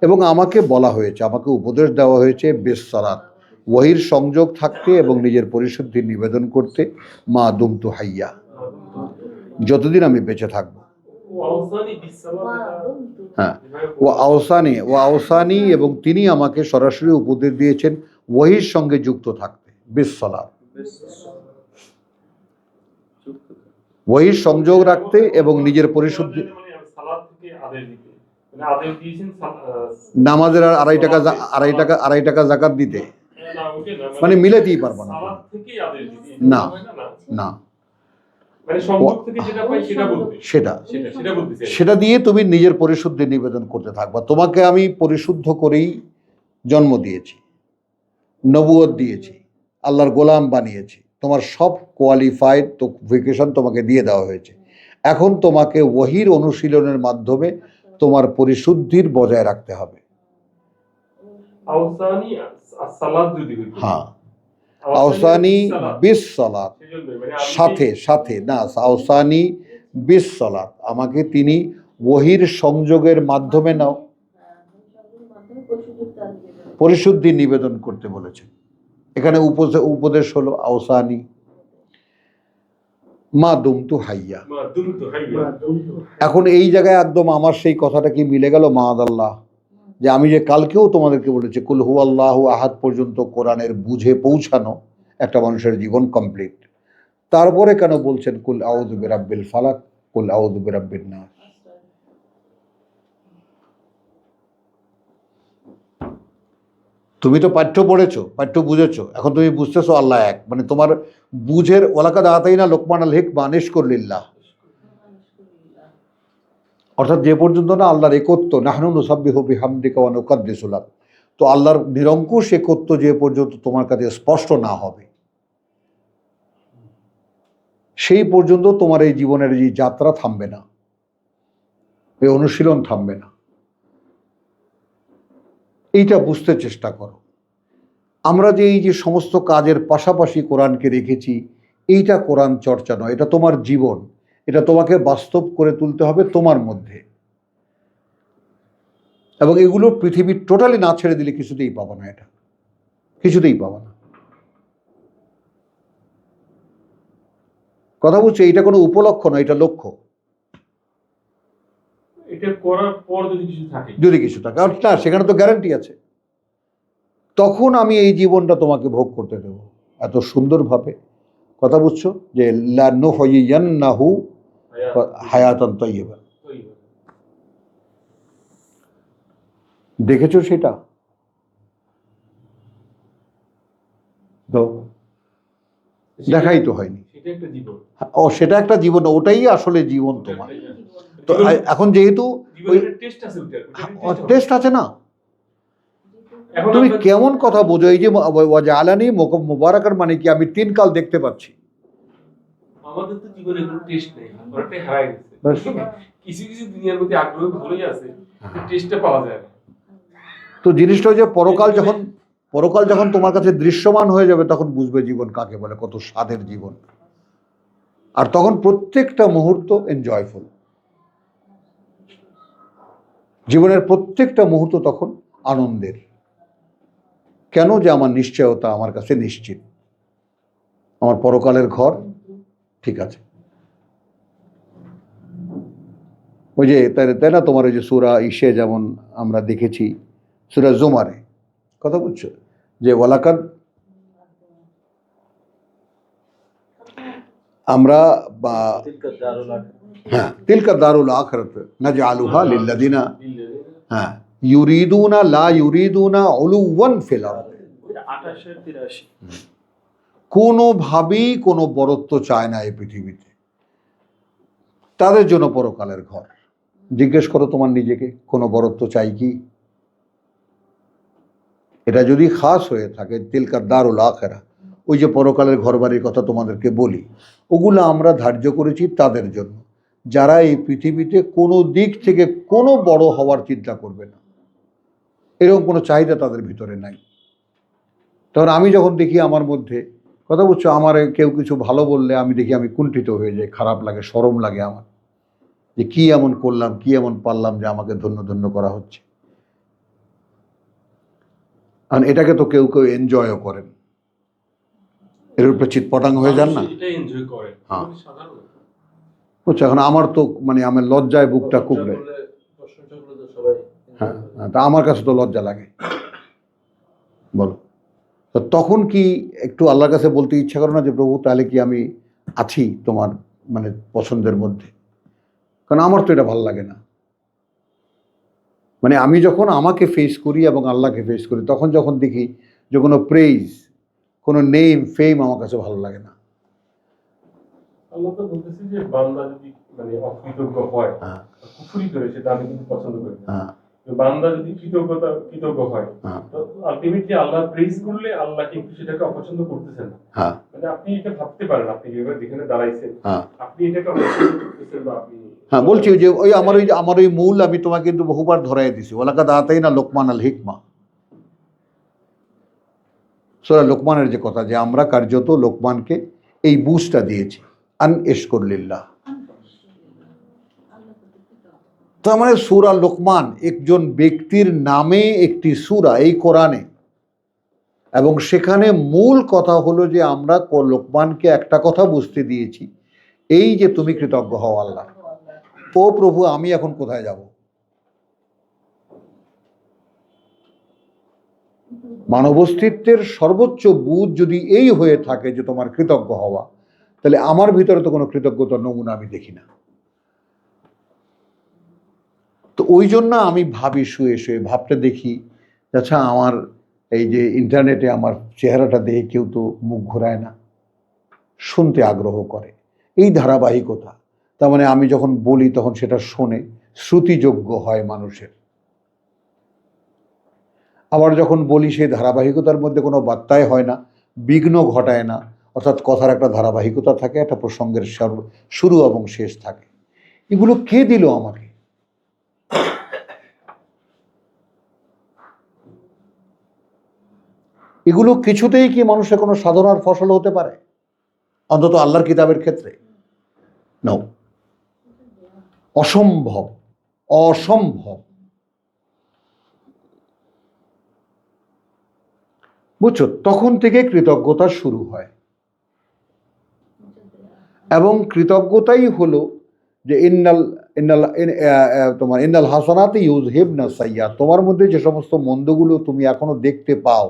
এবং আমাকে বলা হয়েছে, আমাকে উপদেশ দেওয়া হয়েছে বিসসালাত, ওয়াহির সংযোগ থাকতে এবং নিজের পরিশুদ্ধি নিবেদন করতে, মা দুমতু হাইয়া, যতদিন আমি বেঁচে থাকবো। হ্যাঁ, ও আওসানি, এবং তিনি আমাকে সরাসরি উপদেশ দিয়েছেন ওয়াহির সঙ্গে যুক্ত থাকতে, বিসসালাত, ওয়াহির সংযোগ রাখতে এবং নিজের পরিশুদ্ধি। নামাজের আর আড়াই টাকা জাকাত দিতে, মানে মিলাতেই পারবো না। না না, মানে সংযোগ থেকে যেটা পাই সেটা বলতে, সেটা সেটা বলতেছে। সেটা দিয়ে তুমি নিজের পরিশুদ্ধি নিবেদন করতে থাকবা। তোমাকে আমি পরিশুদ্ধ করেই জন্ম দিয়েছি, নবুয়ত দিয়েছি, আল্লাহর গোলাম বানিয়েছি, তোমার সব কোয়ালিফাইড তো ভেকেশন তোমাকে দিয়ে দেওয়া হয়েছে। এখন তোমাকে ওহীর অনুশীলনের মাধ্যমে তোমার পরিশুদ্ধির বজায় রাখতে হবে। আওসানি সালাত যদি হইতো, হ্যাঁ, আওসানি বিস সালাত, সেজন্যই মানে আমি সাথে সাথে না, আওসানি বিস সালাত, আমাকে তিনি ওহীর সংযোগের মাধ্যমে নাও পরিশুদ্ধি নিবেদন করতে বলেছেন। এখানে উপদেশ হলো আওসানি মা দুমতু হাইয়া। মাদুম তো হাইয়া। এখন এই জায়গায় একদম আমার সেই কথাটা কি মিলে গেল মাআদাল্লাহ, যে আমি যে কালকেও তোমাদেরকে বলেছি কুল হুয়াল্লাহু আহাদ পর্যন্ত কোরআনের বুঝে পৌঁছানো একটা মানুষের জীবন কমপ্লিট। তারপরে কেন বলছেন কুল আউযু বিরাব্বিল ফালাক, কুল আউযু বিরাব্বিন নাস? তুমি তো পাঠ্য পড়েছো, পাঠ্য বুঝেছো, এখন তুমি বুঝতেছো আল্লাহ এক, মানে তোমার বুঝের ওয়ালাকাদ আতাইনা লোকমান আল হিকমা নিশকুর লিল্লাহ, অর্থাৎ যে পর্যন্ত না আল্লাহর একত্ব, নাহনু নুসাব্বিহু বিহামদিকা ওয়া নুকাদ্দিসু লাক, তো আল্লাহর নিরঙ্কুশ একত্ব যে পর্যন্ত তোমার কাছে স্পষ্ট না হবে, সেই পর্যন্ত তোমার এই জীবনের এই যাত্রা থামবে না, এই অনুশীলন থামবে না। এইটা বুঝতে চেষ্টা করো। আমরা যে এই যে সমস্ত কাজের পাশাপাশি কোরআনকে রেখেছি, এইটা কোরআন চর্চা নয়, এটা তোমার জীবন, এটা তোমাকে বাস্তব করে তুলতে হবে তোমার মধ্যে। এবং এগুলো পৃথিবীর টোটালি না ছেড়ে দিলে কিছুতেই পাবো না, এটা কিছুতেই পাবো না। কথা বলছি, এটা কোনো উপলক্ষ নয়, এটা লক্ষ্য। এটা করার পর যদি কিছু থাকে, যদি কিছু থাকে, আর না সেখানে তো গ্যারান্টি আছে, তখন আমি এই জীবনটা তোমাকে ভোগ করতে দেব এত সুন্দরভাবে। কথা বুঝছো, যে লা নুহয়িয়ান্নাহু হায়াতান তাইয়্যিবা। দেখেছো সেটা? তো দেখাই তো হয়নি। সেটা একটা জীবন। ও সেটা একটা জীবন, ওটাই আসলে জীবন তোমার। তো এখন যেহেতু জীবনের টেস্ট আছে, ওটা টেস্ট আছে না, এখন তুমি আমরা- কেমন কথা বোঝো? এই যে ওয়াজআলানি মুবারাকান মানে কি? আমি 3 কাল দেখতে পাচ্ছি। আমাদের তো জীবনে কোনো টেস্ট নেই, ওটাই হারাই গেছে। ব্যাস। কিছু কিছু দুনিয়ার মধ্যে আগ্রহ ভালোই আছে, টেস্টটা পাওয়া যায় না। তো জিনিসটা হচ্ছে পরকাল যখন তোমার কাছে দৃশ্যমান হয়ে যাবে, তখন বুঝবে জীবন কাকে বলে, কত স্বাদের জীবন। আর তখন প্রত্যেকটা মুহূর্ত এনজয়ফুল, জীবনের প্রত্যেকটা মুহূর্ত তখন আনন্দের। কেন? যে আমার নিশ্চয়তা আমার কাছে নিশ্চিত, আমার পরকালের ঘর ঠিক আছে। ওই যে তাই না, তোমার ওই যে সূরা ইসে যেমন আমরা দেখেছি, সূরা জুমারে, কথা বুঝছো, যে ওয়ালাকাদ, আমরা হ্যাঁ তিলকা দারুল আখিরাত নাজআলুহা লিল্লাযিনা হ্যাঁ ইউরিদুনা লা ইউরিদুনা উলুওয়ান ফিল আরদ। 28-83 কোনোভাবেই কোনো বরত্ব চায় না এই পৃথিবীতে, তাদের জন্য পরকালের ঘর। জিজ্ঞেস করো তোমার নিজেকে, কোনো বরত্ব চাই কি? এটা যদি খাস হয়ে থাকে, তিলকা দারুল আখিরা, ওই যে পরকালের ঘরবাড়ির কথা তোমাদেরকে বলি, ওগুলো আমরা ধার্য করেছি তাদের জন্য যারা এই পৃথিবীতে কোনো দিক থেকে কোনো বড় হওয়ার চিন্তা করবে না, এরকম কোনো চাহিদা তাদের ভিতরে নাই। তখন আমি যখন দেখি আমার মধ্যে, কথা বলছো, আমার কেউ কিছু ভালো বললে আমি দেখি আমি কুণ্ঠিত হয়ে যাই, খারাপ লাগে, শরম লাগে আমার, যে কি এমন করলাম, কি এমন পারলাম যে আমাকে ধন্য ধন্য করা হচ্ছে। আর এটাকে তো কেউ কেউ এনজয়ও করেন, এর উপরে চিৎপটাং হয়ে যান না। এটা এনজয় করে, হ্যাঁ। সাধারণ। বুঝছো, এখন আমার তো মানে আমার লজ্জায় বুকটা কুকড়ে, প্রশংসা করলে তো সবাই হ্যাঁ, তা আমার কাছে তো লজ্জা লাগে, বলো। তো তখন কি একটু আল্লাহর কাছে বলতে ইচ্ছা করে না যে প্রভু তাহলে কি আমি আছি তোমার মানে পছন্দের মধ্যে? কারণ আমার তো এটা ভালো লাগে না। মানে আমি যখন আমাকে ফেস করি এবং আল্লাহকে ফেস করি, তখন যখন দেখি যে কোনো প্রেইজ, কোনো নেম, ফেম আমার কাছে ভালো লাগে না। আল্লাহ তো বলতেছে যে বান্দা যদি মানে অকৃতজ্ঞ হয়, হ্যাঁ কুফরি করে, সেটা আমি কিন্তু পছন্দ করি না। হ্যাঁ বান্দা যদি কৃতজ্ঞ হয়, হ্যাঁ তো আলটিমেটলি আল্লাহ প্রেজ করলে আল্লাহ কিন্তু সেটাকে অপছন্দ করতেছেন না। হ্যাঁ মানে আপনি এটা ভাবতে পারেন, আপনি এবার যেখানে দাঁড়াইছেন, হ্যাঁ আপনি এটাকে অপছন্দ করতেছেন বা আপনি হ্যাঁ বলছি যে আমার ওই মূল আমি তোমাকে কিন্তু বহুবার ধরাই দিছি, ওয়ালাকাদ আতাইনা লোকমান আল হিকমা, সূরা লোকমানের যে কথা, যে আমরা কার্যত লোকমানকে এই বুঝটা দিয়েছি, আন ইশকুর লিল্লাহ। তার মানে সূরা লোকমান একজন ব্যক্তির নামে একটি সূরা এই কোরআনে, এবং সেখানে মূল কথা হলো যে আমরা লোকমানকে একটা কথা বুঝতে দিয়েছি, এই যে তুমি কৃতজ্ঞ হও আল্লাহ। ও প্রভু, আমি এখন কোথায় যাব? মানব অস্তিত্বের সর্বোচ্চ বুঝ যদি এই হয়ে থাকে যে তোমার কৃতজ্ঞ হওয়া, তাহলে আমার ভিতরে তো কোনো কৃতজ্ঞতার নমুনা আমি দেখি না। তো ওই জন্য আমি ভাবি, শুয়ে শুয়ে ভাবতে দেখি, আচ্ছা আমার এই যে ইন্টারনেটে আমার চেহারাটা দেখে কেউ তো মুখ ঘোরায় না, শুনতে আগ্রহ করে, এই ধারাবাহিকতা। তার মানে আমি যখন বলি তখন সেটা শোনে, শ্রুতিযোগ্য হয় মানুষের। আবার যখন বলি সেই ধারাবাহিকতার মধ্যে কোনো বার্তায় হয় না, বিঘ্ন ঘটায় না, অর্থাৎ কথার একটা ধারাবাহিকতা থাকে, একটা প্রসঙ্গের শুরু এবং শেষ থাকে। এগুলো কে দিল আমাকে? এগুলো কিছুতেই কি মানুষের কোনো সাধনার ফসল হতে পারে, অন্তত আল্লাহর কিতাবের ক্ষেত্রে? নাও, অসম্ভব, অসম্ভব। বুঝছো, তখন থেকে কৃতজ্ঞতা শুরু হয়, এবং কৃতজ্ঞতাই হলো যে তোমার ইন্নাল হাসানাত ইউযহিবনা সাইয়্যাত, তোমার মধ্যে যে সমস্ত মন্দগুলো তুমি এখনো দেখতে পাও,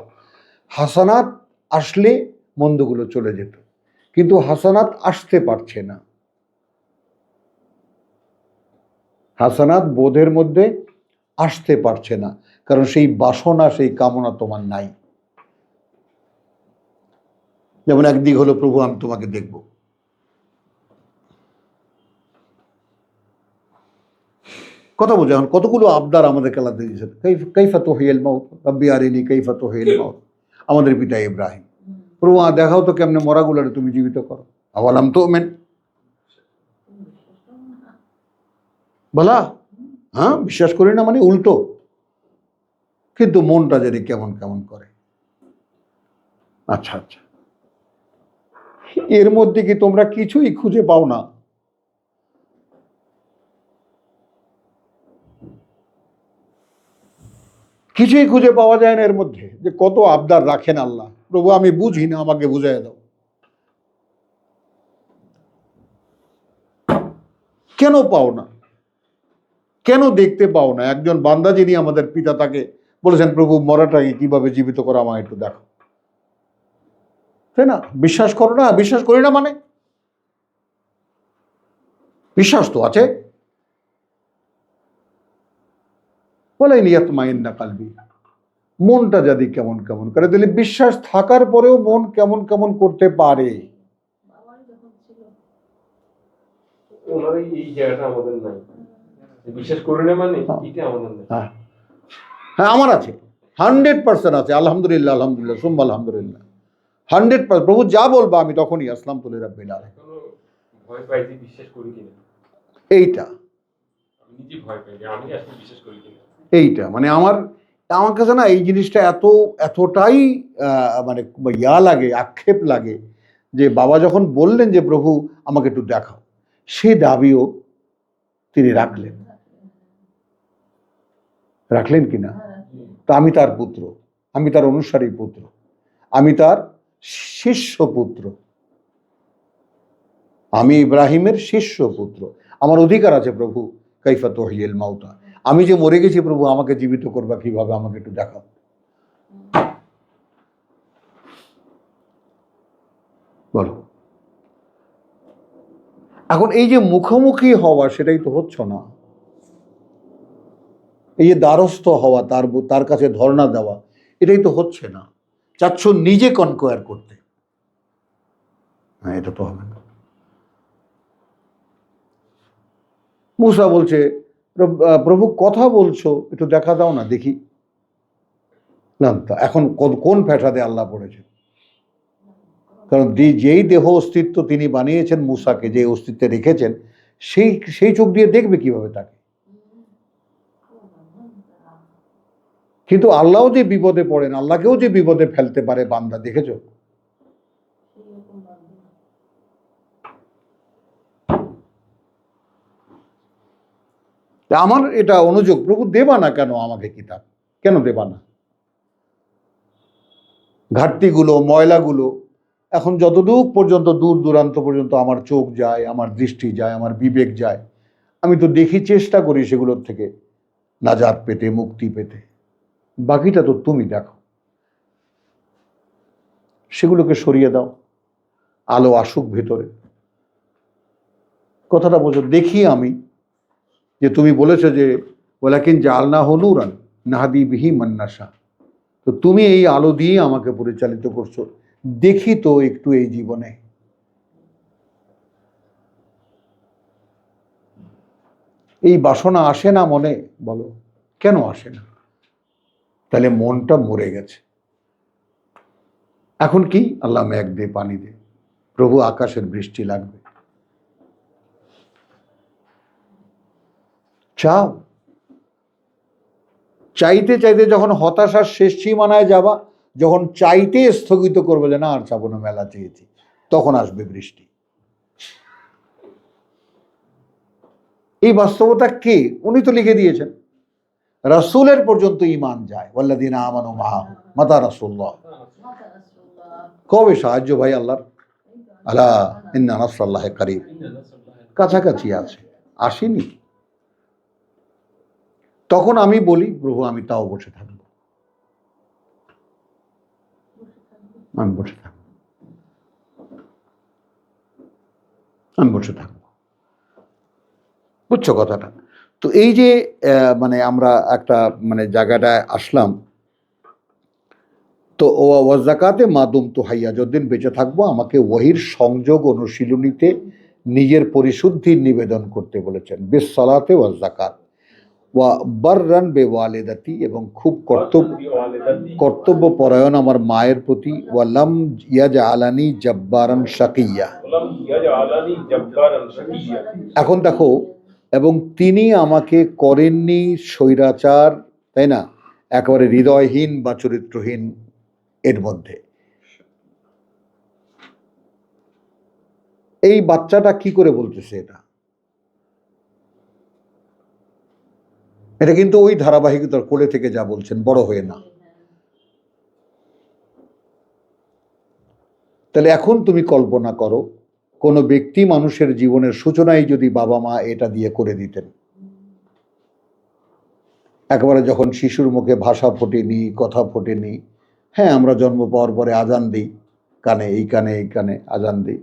হাসানাত আসলে মন্দগুলো চলে যেত, কিন্তু হাসানাত আসতে পারছে না। হাসানাত বোধের মধ্যে আসতে পারছে না, কারণ সেই বাসনা, সেই কামনা তোমার নাই। যেমন একদিক হলো, প্রভু আমি তোমাকে দেখব, কথা বলছে। এখন কতগুলো আবদার আমাদের খেলাতে দিয়েছেন, কাইফা তুহিয়িল মাউত রব্বি আরিনি কাইফা তুহিয়িল মাউত। আমাদের পিতা ইব্রাহিম, প্রভু দেখাও তো কেমনে মরাগুলারে তুমি জীবিত করো। আওয়ালাম তুমিন, বলা হ্যাঁ বিশ্বাস করি না মানে উল্টো, কিন্তু মনটা যদি কেমন কেমন করে। আচ্ছা আচ্ছা, এর মধ্যে কি তোমরা কিছুই খুঁজে পাও না? কিছুই খুঁজে পাওয়া যায় না এর মধ্যে, যে কত আবদার রাখেন আল্লাহ। প্রভু আমি বুঝি না, আমাকে বুঝাই দাও। কেন পাও না? কেন দেখতে পাও না? একজন বান্দা যিনি আমাদের পিতা, তাকে বলেছেন প্রভু মরাটাকে কিভাবে জীবিত করা আমায় একটু দেখো, তাই না? বিশ্বাস করো না? বিশ্বাস করি না মানে বিশ্বাস তো আছে। বলে ইয়াতমাইন্না কালবি, মনটা যদি কেমন কেমন করে, তাহলে বিশ্বাস থাকার পরেও মন কেমন কেমন করতে পারে। ওনার এই জায়গাটা আমাদের নাই, বিশ্বাস করি না মানে এটা আমাদের নাই। হ্যাঁ হ্যাঁ, আমার আছে, 100% আছে। আলহামদুলিল্লাহ, আলহামদুলিল্লাহ, সুম্মা আলহামদুলিল্লাহ, 100%। প্রভু যা বলবা আমি তখনই আসলাম তুলে রাব্বিল আলামিন। এখনো ভয় পাই যে বিশ্বাস করি কিনা, এইটা আমি নিজে ভয় পাই যে আমি আসলে বিশ্বাস করি কিনা। এইটা মানে আমার কাছে না এই জিনিসটা এতটাই মানে লাগে, আক্ষেপ লাগে, যে বাবা যখন বললেন যে প্রভু আমাকে একটু দেখাও, সে দাবিও তিনি রাখলেন কিনা? তা আমি তার পুত্র, আমি তার অনুসারী পুত্র, আমি তার শিষ্য পুত্র, আমি ইব্রাহিমের শিষ্য পুত্র। আমার অধিকার আছে প্রভু, কাইফা তুহিয়িল মাউতা, আমি যে মরে গেছি প্রভু আমাকে জীবিত করবা কিভাবে, আমাকে একটু দেখাও। বলো, এখন এই যে মুখোমুখি হওয়া, সেটাই তো হচ্ছে না। এই যে দ্বারস্থ হওয়া, তার কাছে ধর্ণা দেওয়া, এটাই তো হচ্ছে না। চাচ্ছ নিজে কনকোয়ার করতে, হ্যাঁ এটা তো হবে না। মুসা বলছে, প্রভু কথা বলছো, একটু দেখা দাও না দেখি। না, এখন কোন ফ্যাসাদে আল্লাহ পড়েছে? কারণ যেই দেহ অস্তিত্ব তিনি বানিয়েছেন মুসাকে, যে অস্তিত্বে রেখেছেন, সেই চোখ দিয়ে দেখবে কিভাবে তাকে? কিন্তু আল্লাহও যে বিপদে পড়েন, আল্লাহকেও যে বিপদে ফেলতে পারে বান্দা, দেখেছো? আমার এটা অনুযোগ, প্রভু দেবা না কেন আমাকে কিতাব? কেন দেবা না? ঘাটতিগুলো, ময়লাগুলো এখন যতদূর পর্যন্ত, দূর দূরান্ত পর্যন্ত আমার চোখ যায়, আমার দৃষ্টি যায়, আমার বিবেক যায়, আমি তো দেখি, চেষ্টা করি সেগুলোর থেকে নাজাত পেতে, মুক্তি পেতে। বাকিটা তো তুমি দেখো, সেগুলোকে সরিয়ে দাও, আলো আসুক ভেতরে। কথাটা বোঝো। দেখি আমি যে তুমি বলেছো যে ওয়ালাকিন জাআলনাহু নূরান নাহদি বিহি মান নাশা, তো তুমি এই আলো দিয়ে আমাকে পরিচালিত করছো। দেখি তো একটু এই জীবনে। এই বাসনা আসে না মনে? বলো কেন আসে না? তাহলে মনটা মরে গেছে। এখন কি? আল্লাহ মেঘ দে, পানি দে, প্রভু আকাশের বৃষ্টি লাগবে। চাও। চাইতে চাইতে যখন হতাশার শেষ সীমানায় যাবা, যখন চাইতে স্থগিত করবে যে না আর চাবো না, মেলা চেয়েছি, তখন আসবে বৃষ্টি। এই বাস্তবতা কে? উনি তো লিখে দিয়েছেন। রাসূলের পর্যন্ত ঈমান যায়, ওয়াল্লাযীনা আমানু মাআহু মাতা রাসূলুল্লাহ। কবে সাহায্য ভাই আল্লাহর? আলা ইন্না নাসরাল্লাহি কারীব। কাছাকাছি আছে, আসেনি। তখন আমি বলি, প্রভু আমি তাও বসে থাকবো, আমি বসে থাকবো, আমি বসে থাকবো। বুঝছো কথাটা? তো এই যে মানে আমরা একটা মানে জায়গাটায় আসলাম, তো ওয়াজাকাতে মাদুম তো হাইয়া, যতদিন বেঁচে থাকবো আমাকে ওয়াহির সংযোগ অনুশীলনীতে নিজের পরিশুদ্ধির নিবেদন করতে বলেছেন। বেশ সালাতে ওয়াজাকাত ওয়া বাররান বে ওয়ালিদাতি, এবং খুব কর্তব্য পরায়ণ আমার মায়ের প্রতি। ওয়ালাম ইয়াজআলানি জাব্বারান শাকিয়্যা। এখন দেখো, এবং তিনি আমাকে করেননি স্বৈরাচার, তাই না, একেবারে হৃদয়হীন বা চরিত্রহীন এর মধ্যে। এই বাচ্চাটা কি করে বলতেছে এটা? এটা কিন্তু ওই ধারাবাহিকতার কোলে থেকে যা বলছেন, বড় হয়ে না। তাহলে এখন তুমি কল্পনা করো, কোনো ব্যক্তি মানুষের জীবনের সূচনায় যদি বাবা মা এটা দিয়ে করে দিতেন, একেবারে যখন শিশুর মুখে ভাষা ফোটেনি, কথা ফোটেনি, হ্যাঁ আমরা জন্ম পাওয়ার পরে আজান দিই, কানে এই কানে এই কানে আজান দিই,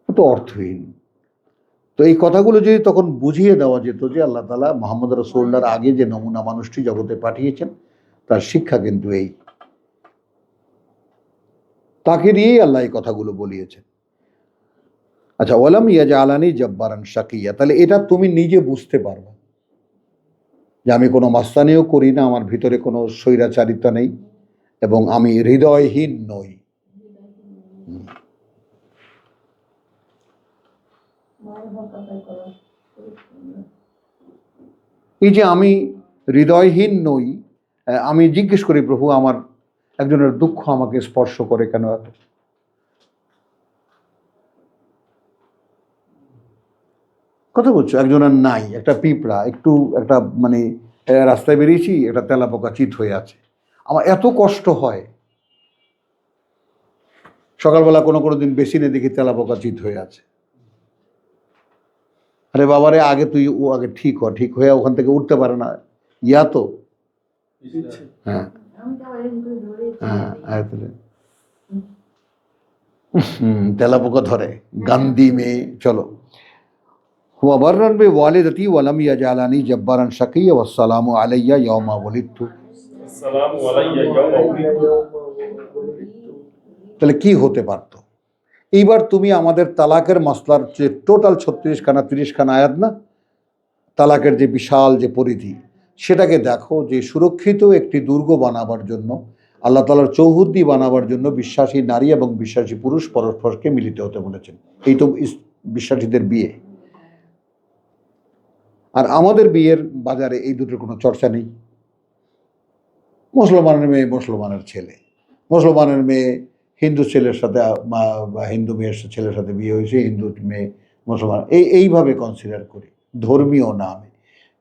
তো অর্থহীন। তো এই কথাগুলো যদি তখন বুঝিয়ে দেওয়া যেত যে আল্লাহ তাআলা মুহাম্মদ রাসূলুল্লাহর আগে যে নমুনা মানুষটি জগতে পাঠিয়েছেন, তার শিক্ষা কিন্তু এই, তাকে দিয়েই আল্লাহ এই কথাগুলো বলিয়েছেন। আচ্ছা, ওয়ালাম ইয়াজআলানি জাব্বারান শাকিয়্যা, তাহলে এটা তুমি নিজে বুঝতে পারবে যে আমি কোনো মাস্তানিও করি না, আমার ভিতরে কোনো স্বৈরাচারিতা নেই, এবং আমি হৃদয়হীন নই। এই যে আমি হৃদয়হীন নই, আমি জিজ্ঞেস করি, প্রভু আমার একজনের দুঃখ আমাকে স্পর্শ করে কেন এত? কথা বলছো, একজনের নাই, একটা পিঁপড়া একটু একটা মানে রাস্তায় বেরিয়েছি, একটা তেলাপোকা চিত হয়ে আছে, আমার এত কষ্ট হয়। সকালবেলা কোনো দিন বেসিনে দেখি তেলাপোকা চিত হয়ে আছে, আরে বাবারে আগে তুই ও আগে ঠিক হয়ে ওখান থেকে উঠতে পারে না, ইয়া তো হ্যাঁ হ্যাঁ তেলাপোকা ধরে গান্ধী মেয়ে। চলো, হুয়া বাররান বি ওয়ালিদাতি ওয়ালাম ইয়াজআলানি জাব্বারান শাকিয়্যা ওয়াসসালামু আলাইয়া ইয়াওমা ওয়ালিদতু। তাহলে কি হতে পারত? এইবার তুমি আমাদের তালাকের মসলার যে টোটাল 36খানা 30খানা আয়াত না, তালাকের যে বিশাল যে পরিধি, সেটাকে দেখো যে সুরক্ষিত একটি দুর্গ বানাবার জন্য, আল্লাহ তাআলার চৌহদ্দি বানাবার জন্য বিশ্বাসী নারী এবং বিশ্বাসী পুরুষ পরস্পরকে মিলিত হতে বলেছেন। এই তো বিশ্বাসীদের বিয়ে। আর আমাদের বিয়ের বাজারে এই দুটোর কোনো চর্চা নেই। মুসলমানের মেয়ে মুসলমানের ছেলে, মুসলমানের মেয়ে হিন্দু ছেলের সাথে বা হিন্দু মেয়ের ছেলের সাথে বিয়ে হয়েছে, হিন্দু মেয়ে মুসলমান, এইভাবে কনসিডার করি ধর্মীয় নামে।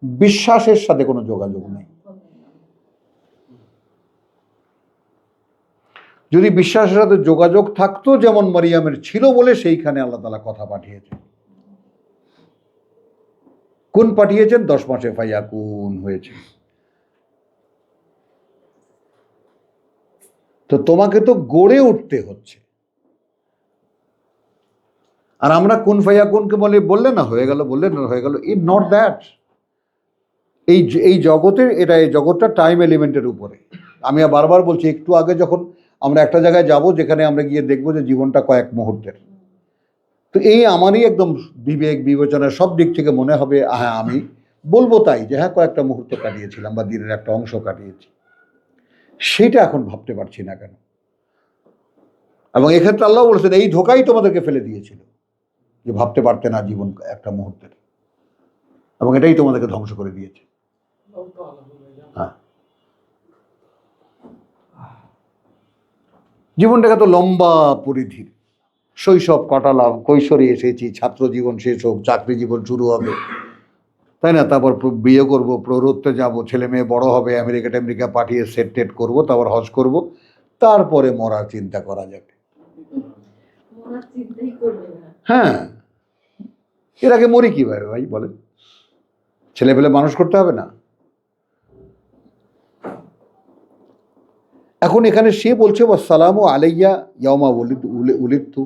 বিশ্বাসের সাথে কোনো যোগাযোগ নেই। যদি বিশ্বাসের সাথে যোগাযোগ থাকতো, যেমন মারিয়ামের ছিল বলে সেইখানে আল্লাহ তাআলা কথা পাঠিয়েছেন। কোন পাঠিয়েছেন? 10 মাসে ফায়াকুন হয়েছে। তো তোমাকে তো গড়ে উঠতে হচ্ছে। আর আমরা কোন ফায়াকুনকে বললে না হয়ে গেল, বললে না হয়ে গেল, ইট নট দ্যাট। এই জগতের এই জগৎটা টাইম এলিমেন্টের উপরে। আমি বারবার বলছি, একটু আগে যখন আমরা একটা জায়গায় যাব যেখানে আমরা গিয়ে দেখবো যে জীবনটা কয়েক মুহূর্তের, তো এই আমারই একদম বিবেক বিবেচনার সব দিক থেকে মনে হবে, হ্যাঁ আমি বলবো তাই যে হ্যাঁ কয়েকটা মুহূর্ত কাটিয়েছিলাম বা দিনের একটা অংশ কাটিয়েছি। সেটা এখন ভাবতে পারছি না কেন? এবং এক্ষেত্রে আল্লাহ বলেছেন এই ধোঁকাই তোমাদেরকে ফেলে দিয়েছিল, যে ভাবতে পারতে না জীবন একটা মুহূর্তের, এবং এটাই তোমাদেরকে ধ্বংস করে দিয়েছে। হ্যাঁ, জীবনটাকে তো লম্বা পরিধির, শৈশব কাটালাম, কৈশোরে এসেছি, ছাত্র জীবন শেষ হোক, চাকরি জীবন শুরু হবে, তাই না? তারপর বিয়ে করবো, প্রৌঢ়ত্বে যাব, ছেলে মেয়ে বড় হবে, আমেরিকা পাঠিয়ে সেট টেট করবো, তারপর হজ করব, তারপরে মরার চিন্তা করা যাবে। হ্যাঁ, এর আগে মরি কিভাবে ভাই বলেন? ছেলে পেলে মানুষ করতে হবে না? এখন এখানে সে বলছে ওয়াসসালামু আলাইয়া ইয়াউমা উলিদতু,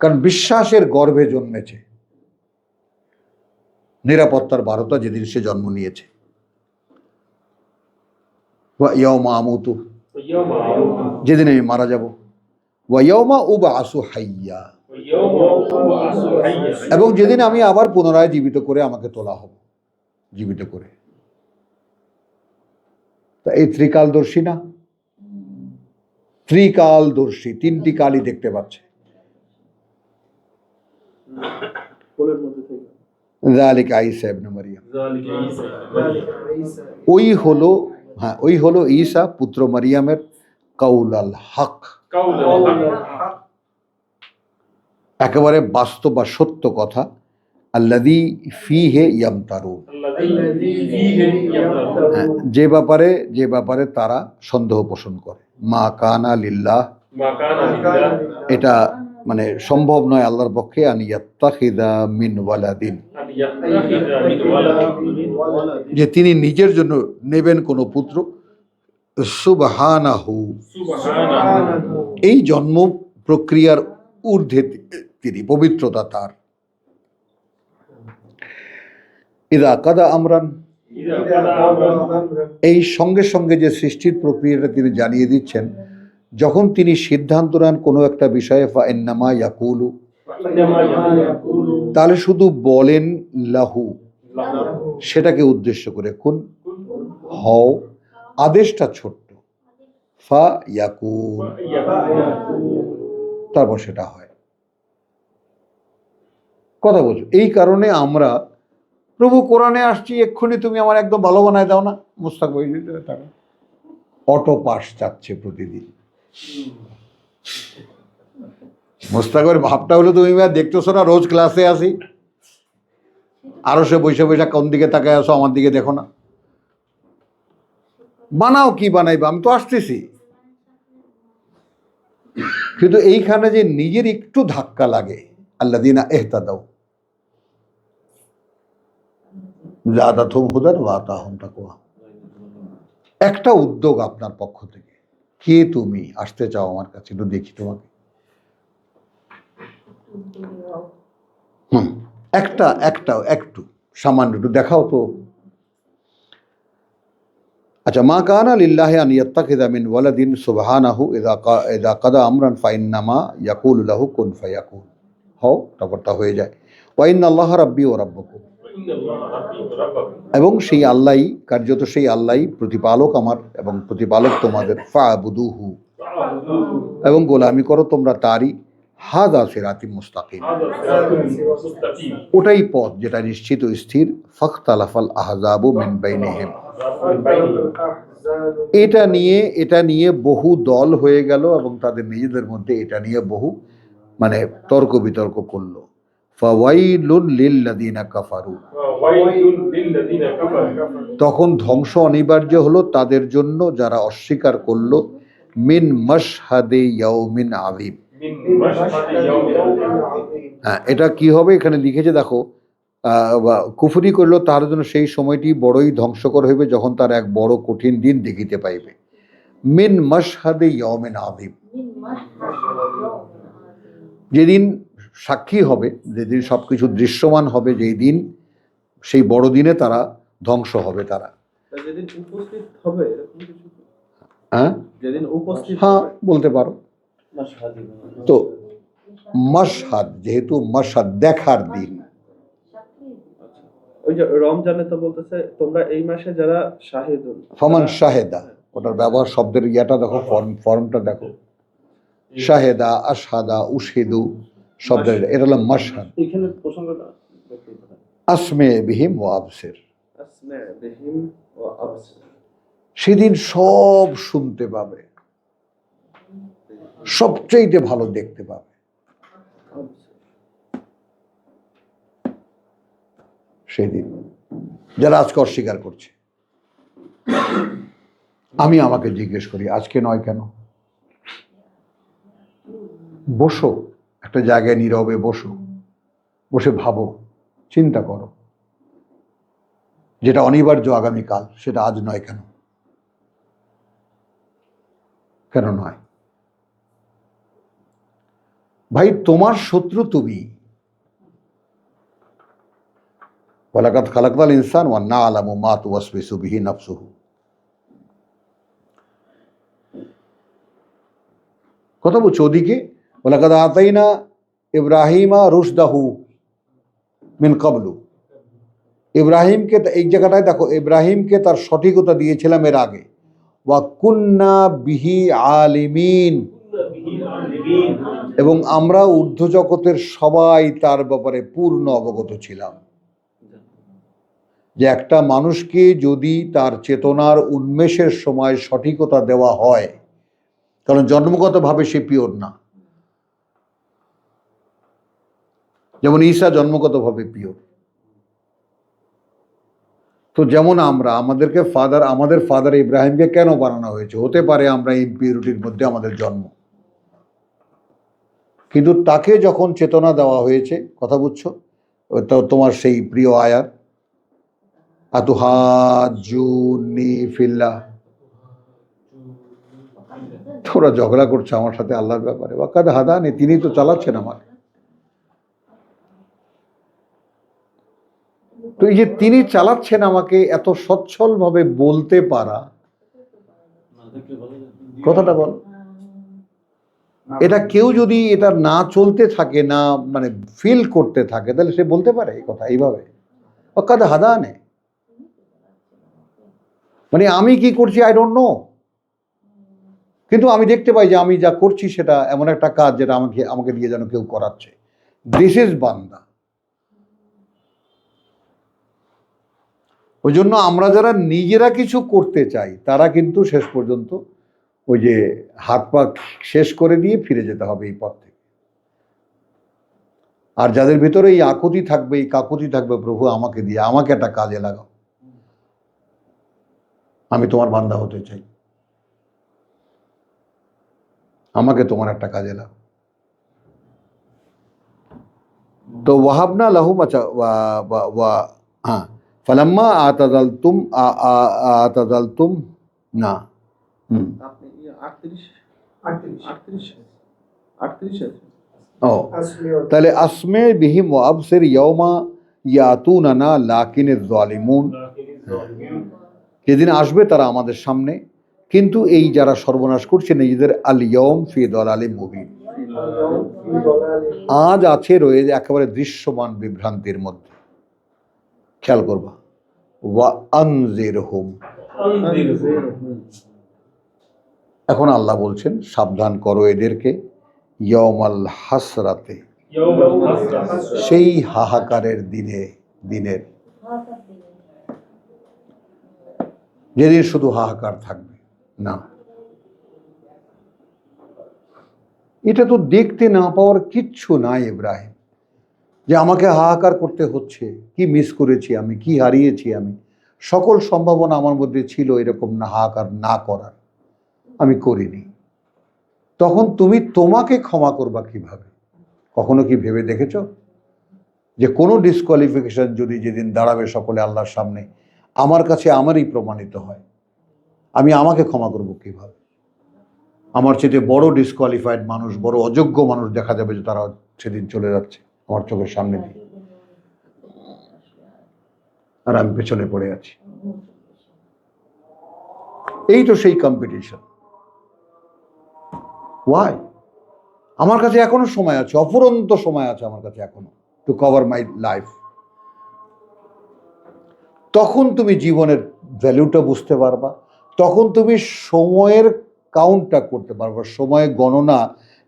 কারণ বিশ্বাসের গর্ভে জন্মেছে, নিরাপত্তার বারতা যেদিন সে জন্ম নিয়েছে। ওয়া ইয়াউমা আমুতু, যেদিন আমি মারা যাব। ওয়া ইয়াউমা উবআসু হাইয়া, এবং যেদিন আমি আবার পুনরায় জীবিত করে আমাকে তোলা হব, জীবিত করে। তা এই ত্রিকালদর্শী না? ত্রিকালদর্শী, 3টি কালই দেখতে পাচ্ছে। যালিকা ঈসা ইবনে মারিয়াম, ওই হলো ঈসা পুত্র মারিয়ামের কাউলাল হক, একেবারে বাস্তব বা সত্য কথা। আল্লাযী ফীহি ইয়ামতারুন, যে ব্যাপারে তারা সন্দেহ পোষণ করে। মা কানা লিল্লাহ, এটা মানে সম্ভব নয় আল্লাহর পক্ষে, আন ইয়াত্তাখিযা মিন ওয়ালাদিন, যে তিনি নিজের জন্য নেবেন কোনো পুত্র। সুবহানাহু, এই জন্ম প্রক্রিয়ার ঊর্ধ্বে তিনি, পবিত্রতা তার। ইদা কাদা আমরান, এই সঙ্গে সঙ্গে যে সৃষ্টির প্রক্রিয়াটা তিনি জানিয়ে দিচ্ছেন, যখন তিনি সিদ্ধান্ত নেন কোনো একটা বিষয়ে, ফা ইন্নামা ইয়াকুলু, তাহলে শুধু বলেন লাহু, সেটাকে উদ্দেশ্য করে, কুন হও, আদেশটা ছোট্ট, ফা ইয়াকুন, তারপর সেটা হয়। কথা বলছো, এই কারণে আমরা প্রভু কোরআনে আসছি, এক্ষুনি তুমি আমার একদম ভালো বানায় দাও না, মুস্তাক বই অটো পাস চাচ্ছে প্রতিদিন। মোস্তাকের ভাবটা হলো, তুমি দেখতেছো না রোজ ক্লাসে আসি, আরো সে বৈশা বৈশা কোন দিকে তাকায় আসো, আমার দিকে দেখো না। বানাও, কি বানাইবা, আমি তো আসতেছি। কিন্তু এইখানে যে নিজের একটু ধাক্কা লাগে, আল্লাযীনা ইহতাদাউ যাদাতুহুম হুদান ওয়া আতাহুম তাকওয়া, একটা উদ্যোগ আপনার পক্ষ থেকে, কে তুমি আসতে চাও আমার কাছে, একটু দেখি তোমাকে। একটু সামান্য একটু দেখাও তো। আচ্ছা, মা কানা লিল্লাহি আন ইয়াত্তাখিযা মিন ওয়ালাদিন সুবহানাহু ইযা কাদা আমরান ফাইন্নামা ইয়াকুলু লাহু কুন ফায়াকুন। হও, তারপরটা হয়ে যায়। ওয়া ইন্নাল্লাহা রাব্বি ওয়া রাব্বুকুম, এবং সেই আল্লাহই, কার্যত সেই আল্লাহই প্রতিপালক আমার এবং প্রতিপালক তোমাদের। ফাবুদুহু, এবং গোলামি করো তোমরা তারই। হাযা সিরাতুম মুস্তাকিম, ওটাই পথ যেটা নিশ্চিত ও স্থির। ফাখতালাফাল আহজাবু মিন বাইনিহিম, এটা নিয়ে বহু দল হয়ে গেল এবং তাদের নিজেদের মধ্যে এটা নিয়ে বহু তর্ক বিতর্ক করলো। ফাওয়াইলুন লিল্লাযিনা কাফারু, তখন ধ্বংস অনিবার্য হলো তাদের জন্য যারা অস্বীকার করলো। মিন মাশহাদে ইয়াউমিন আযীম, হ্যাঁ, এটা কি হবে এখানে লিখেছে দেখো, কুফরি করলো তার জন্য সেই সময়টি বড়ই ধ্বংসকর হইবে যখন তার এক বড় কঠিন দিন দেখিতে পাইবে। মিন মাশহাদে ইয়াউমিন আযীম, যেদিন সাক্ষী হবে, যেদিন সবকিছু দৃশ্যমান হবে, যেই দিন, সেই বড় দিনে তারা ধ্বংস হবে। তারা যেদিন উপস্থিত হবে, হ্যাঁ যেদিন উপস্থিত, হ্যাঁ বলতে পারো। তো মাশহাদ, যেহেতু মাশহাদ দেখার দিন, ওই যে রমজানে তো বলতেছে তোমরা এই মাসে যারা শাহিদুন, ফমান শাহেদা, ওটার ব্যবহার শব্দের ইয়াটা দেখো, ফর্মটা দেখো। শাহেদা, আশহাদা, উশহিদু শব্দের, এটা হলো মাশহাদ। এখানে প্রসঙ্গটা আসমে বিহিম ওয়া আবসির, আসমা বিহিম ওয়া আবসির, সেদিন সব শুনতে পাবে, সবচেয়ে ভালো দেখতে পাবে। সেদিন যারা আজকে অস্বীকার করছে, আমি আমাকে জিজ্ঞেস করি আজকে নয় কেন? বসো একটা জায়গায়, নীরবে বসো, বসে ভাবো, চিন্তা করো, যেটা অনিবার্য আগামীকাল সেটা আজ নয় কেন? কেন নয়? ভাই, তোমার শত্রু তুমি। ওয়ালাকাদ খালাকনাল ইনসান ওয়া না'লামু মা তুওয়াসবিসু বিহি নাফসুহু। কথা বলছো ওদিকে, ওয়ালাকাদ আতাইনা ইব্রাহিমা রুশদাহু মিন ক্বাবলু, ইব্রাহিমকে, এই জায়গাটায় দেখো, ইব্রাহিমকে তার সঠিকতা দিয়েছিলাম এর আগে। ওয়া কুন্না বিহি আলিমিন, এবং আমরা ঊর্ধ্ব জগতের সবাই তার ব্যাপারে পূর্ণ অবগত ছিলাম। যে একটা মানুষকে যদি তার চেতনার উন্মেষের সময় সঠিকতা দেওয়া হয়, কারণ জন্মগতভাবে সে পিওর না, যেমন ঈসা জন্মগতভাবে পিওর। তো যেমন আমাদের ফাদার ইব্রাহিমকে কেন বানানো হয়েছে? হতে পারে আমরা ইমপিউরিটির মধ্যে আমাদের জন্ম, কিন্তু তাকে যখন চেতনা দেওয়া হয়েছে, কথা বুঝছো তো, তোমার সেই প্রিয় আয়াত আতুহাজ্জুনি ফিল্লাহ, তোরা ঝগড়া করছো আমার সাথে আল্লাহর ব্যাপারে। ওয়াকাদ হাদানি, তিনি তো চালাচ্ছেন আমাকে। তো এই যে তিনি চালাচ্ছেন আমাকে, এত সচ্ছলভাবে বলতে পারা, কথাটা বল, এটা কেউ যদি এটা না চলতে থাকে, না ফিল করতে থাকে, তাহলে সে বলতে পারে এই কথা এইভাবে? ওয়াকাদ হাদানি, আমি কি করছি আই ডোন্ট নো, কিন্তু আমি দেখতে পাই যে আমি যা করছি সেটা এমন একটা কাজ যেটা আমাকে দিয়ে যেন কেউ করাচ্ছে। দিস ইজ বান্দা। ওই জন্য আমরা যারা নিজেরা কিছু করতে চাই, তারা কিন্তু শেষ পর্যন্ত ওই যে হাত পা শেষ করে দিয়ে ফিরে যেতে হবে এই পথ থেকে। আর যাদের ভিতরে এই আকুতি থাকবে, এই কাকুতি থাকবে, প্রভু আমাকে দিয়ে, আমাকে একটা কাজে লাগাও, আমি তোমার বান্দা হতে চাই, আমাকে তোমার একটা কাজে লাগাও। তো ওয়াহাবনা লাহুম, আচ্ছা, হ্যাঁ, ফালাম্মা আতাযালতুম না, আপনি 38 ও তাহলে আসমে বিহিম ওয়া আবসির ইয়াউমা ইয়াতুনানা লাকিনিজ জালিমুন। যেদিন আসবে তারা আমাদের সামনে, কিন্তু এই যারা সর্বনাশ করছে নিজেদের আল ইয়ম ফি দালালিম মুবিন, আজ আছে রয়েছে একেবারে দৃশ্যমান বিভ্রান্তির মধ্যে। খেয়াল করবা, ওয়া আনজিরহুম, এখন আল্লাহ বলছেন সাবধান করো এদেরকে, ইয়াউমাল হাসরাতে, সেই হাহাকারের দিনের যেদিন শুধু হাহাকার থাকবে না। এটা তো দেখতে না পাওয়ার কিচ্ছু নাই ইব্রাহিম, যে আমাকে হাহাকার করতে হচ্ছে, কি মিস করেছি আমি, কি হারিয়েছি আমি। সকল সম্ভাবনা আমার মধ্যে ছিল এরকম না হাহাকার না করার, আমি করিনি। তখন তুমি তোমাকে ক্ষমা করবা কিভাবে? কখনো কি ভেবে দেখেছ যে কোনো ডিসকোয়ালিফিকেশন যদি যেদিন দাঁড়াবে সকলে আল্লাহর সামনে, আমার কাছে আমারই প্রমাণিত হয়, আমি আমাকে ক্ষমা করব কিভাবে? আমার চেয়ে বড় ডিসকোয়ালিফাইড মানুষ, বড় অযোগ্য মানুষ দেখা যাবে যে তারা সেদিন চলে যাচ্ছে আমার চোখের সামনে দিয়ে, আর আমি পেছনে পড়ে আছি। এই তো সেই কম্পিটিশন। ওয়াই? আমার কাছে এখনো সময় আছে, অফুরন্ত সময় আছে আমার কাছে এখনো, টু কভার মাই লাইফ। তখন তুমি জীবনের ভ্যালুটা বুঝতে পারবা, তখন তুমি সময়ের কাউন্টটা করতে পারবা, সময় গণনা,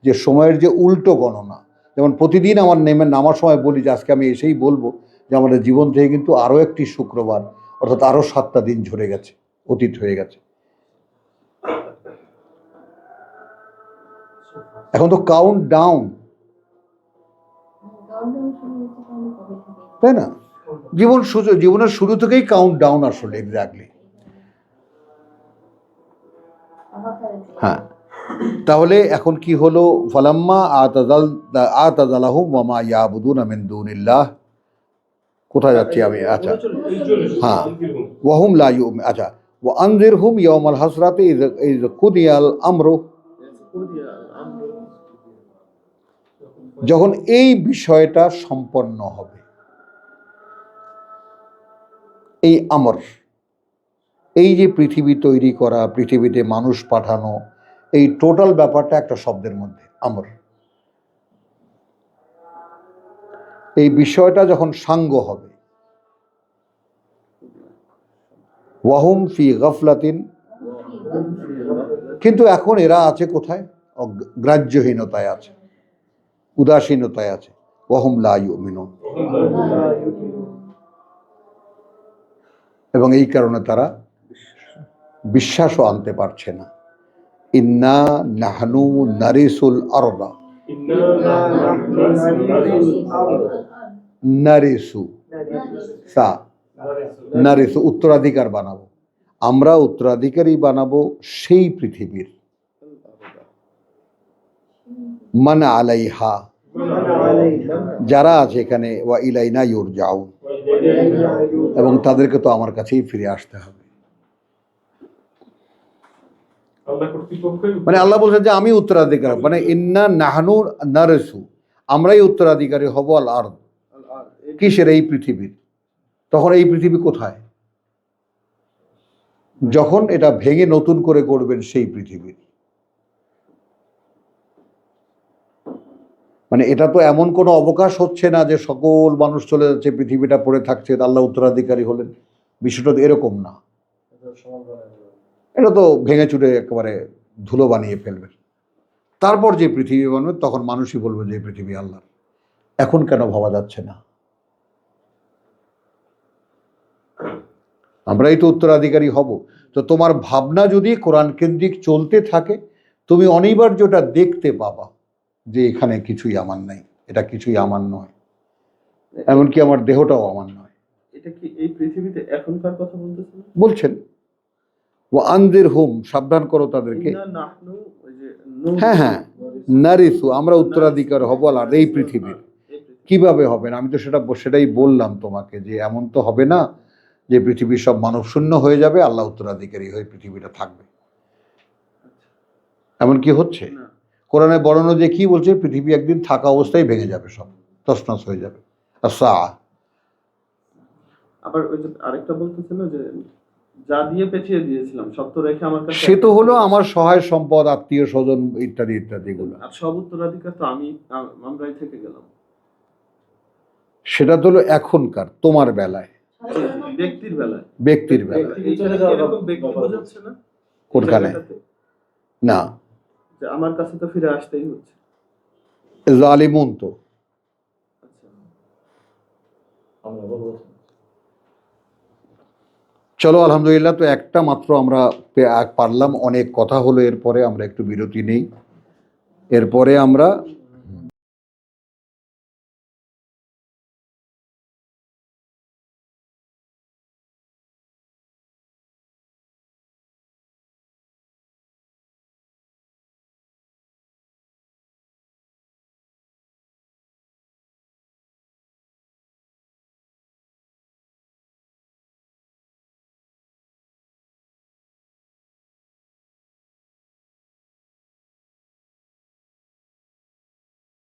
যে সময়ের যে উল্টো গণনা। যেমন প্রতিদিন আমার নামার সময় বলি যে আজকে আমি এসেই বলবো যে আমাদের জীবন থেকে কিন্তু আরও একটি শুক্রবার, অর্থাৎ আরও 7টা দিন ঝরে গেছে, অতীত হয়ে গেছে। এখন তো কাউন্ট ডাউন, তাই না? জীবনের শুরু থেকেই কাউন্ট ডাউন আসলে, এক্স্যাক্টলি। হ্যাঁ, তাহলে এখন কি হলো? ফালাম্মা আতাযালাহুম ওয়া মা ইয়াবুদুনা মিন দুনিল্লাহ, কোথায় যাচ্ছি আমি? আচ্ছা, হ্যাঁ, ওয়াহুম লা ইউমিন, আচ্ছা, ওয়া আনজিরহুম ইয়াওমাল হাসরাতি ইয কুদিয়াল আমরু, যখন এই বিষয়টা সম্পন্ন হবে, এই আমর, এই যে পৃথিবী তৈরি করা, পৃথিবীতে মানুষ পাঠানো, এই টোটাল ব্যাপারটা একটা শব্দের মধ্যে, আমর। এই বিষয়টা যখন সাঙ্গ হবে, ওয়াহুম ফি গাফলাতিন, কিন্তু এখন এরা আছে কোথায়? গ্রাহ্যহীনতায় আছে, উদাসীনতায় আছে। ওয়াহুম লা ইউমিনুন, এবং এই কারণে তারা বিশ্বাসও আনতে পারছে না। ইন্না নাহনু নারিসুল আরদা, নারিসু সা, নারিসু উত্তরাধিকার বানাবো, আমরা উত্তরাধিকারী বানাবো সেই পৃথিবীর, মান আলাইহা, যারা আছে এখানে, ওয়া ইলাইনা ইউরজাউন, এবং তাদেরকে তো আমার কাছেই ফিরে আসতে হবে। মানে আল্লাহ বলছেন যে আমি উত্তরাধিকার, মানে ইন্না নাহনু নারিসু, আমরাই উত্তরাধিকারী হব আল আরদ, কিসের? এই পৃথিবীর। তখন এই পৃথিবী কোথায়? যখন এটা ভেঙে নতুন করে গড়বেন সেই পৃথিবীর। মানে এটা তো এমন কোনো অবকাশ হচ্ছে না যে সকল মানুষ চলে যাচ্ছে, পৃথিবীটা পড়ে থাকছে, আল্লাহ উত্তরাধিকারী হলেন, বিষয়টা তো এরকম না। এটা তো ভেঙে চুরে একেবারে ধুলো বানিয়ে ফেলবেন। তারপর যে পৃথিবী বানবে তখন মানুষই বলবে যে পৃথিবী আল্লাহ। এখন কেন ভাবা যাচ্ছে না? আমরাই তো উত্তরাধিকারী হব। তো তোমার ভাবনা যদি কোরআন কেন্দ্রিক চলতে থাকে, তুমি অনিবার্যটা দেখতে পাবা যে এখানে কিছুই আমার নাই, এটা কিছুই আমার নয়, এমনকি আমার দেহটাও আমার নয়। এটা কি এই পৃথিবীতে এখনকার কথা বলতেছেন? বলছেন ও আনজির হুম, সাবধান করো তাদেরকে। হ্যাঁ হ্যাঁ, নারিসু, আমরা উত্তরাধিকার হব আর এই পৃথিবীর। কিভাবে হবে না? আমি তো সেটাই বললাম তোমাকে, যে এমন তো হবে না যে পৃথিবীর সব মানব শূন্য হয়ে যাবে, আল্লাহ উত্তরাধিকারী হয়ে পৃথিবীটা থাকবে। এমন কি হচ্ছে? কোরআনে বর্ণনা যে কি বলছে, পৃথিবী একদিন থাকা অবস্থায় ভেঙে যাবে, সব তছনছ হয়ে যাবে। আবার ওই যে আরেকটা বলতেছিল যে যা দিয়ে পেঁচিয়ে দিয়েছিলাম সব তো রেখে আমার কাছে সে তো হলো আমার সহায় সম্পদ, আত্মীয় স্বজন ইত্যাদি ইত্যাদি গুলো। আর সব উত্তরাধিকার তো আমরাই থেকে গেলাম। সেটা তো হলো এখনকার তোমার বেলায়, ব্যক্তির বেলায় ব্যক্তির বেলায়। এরকম ব্যক্তি বোঝাচ্ছে না কোনখানে? জায়গাটাতে? না, যে আমার কাছে তো ফিরে আসতেই হচ্ছে। জালিমুন তো। আচ্ছা, চলো আলহামদুলিল্লাহ, তো একটা মাত্র আমরা পারলাম, অনেক কথা হলো। এরপরে আমরা একটু বিরতি নেই, এরপরে আমরা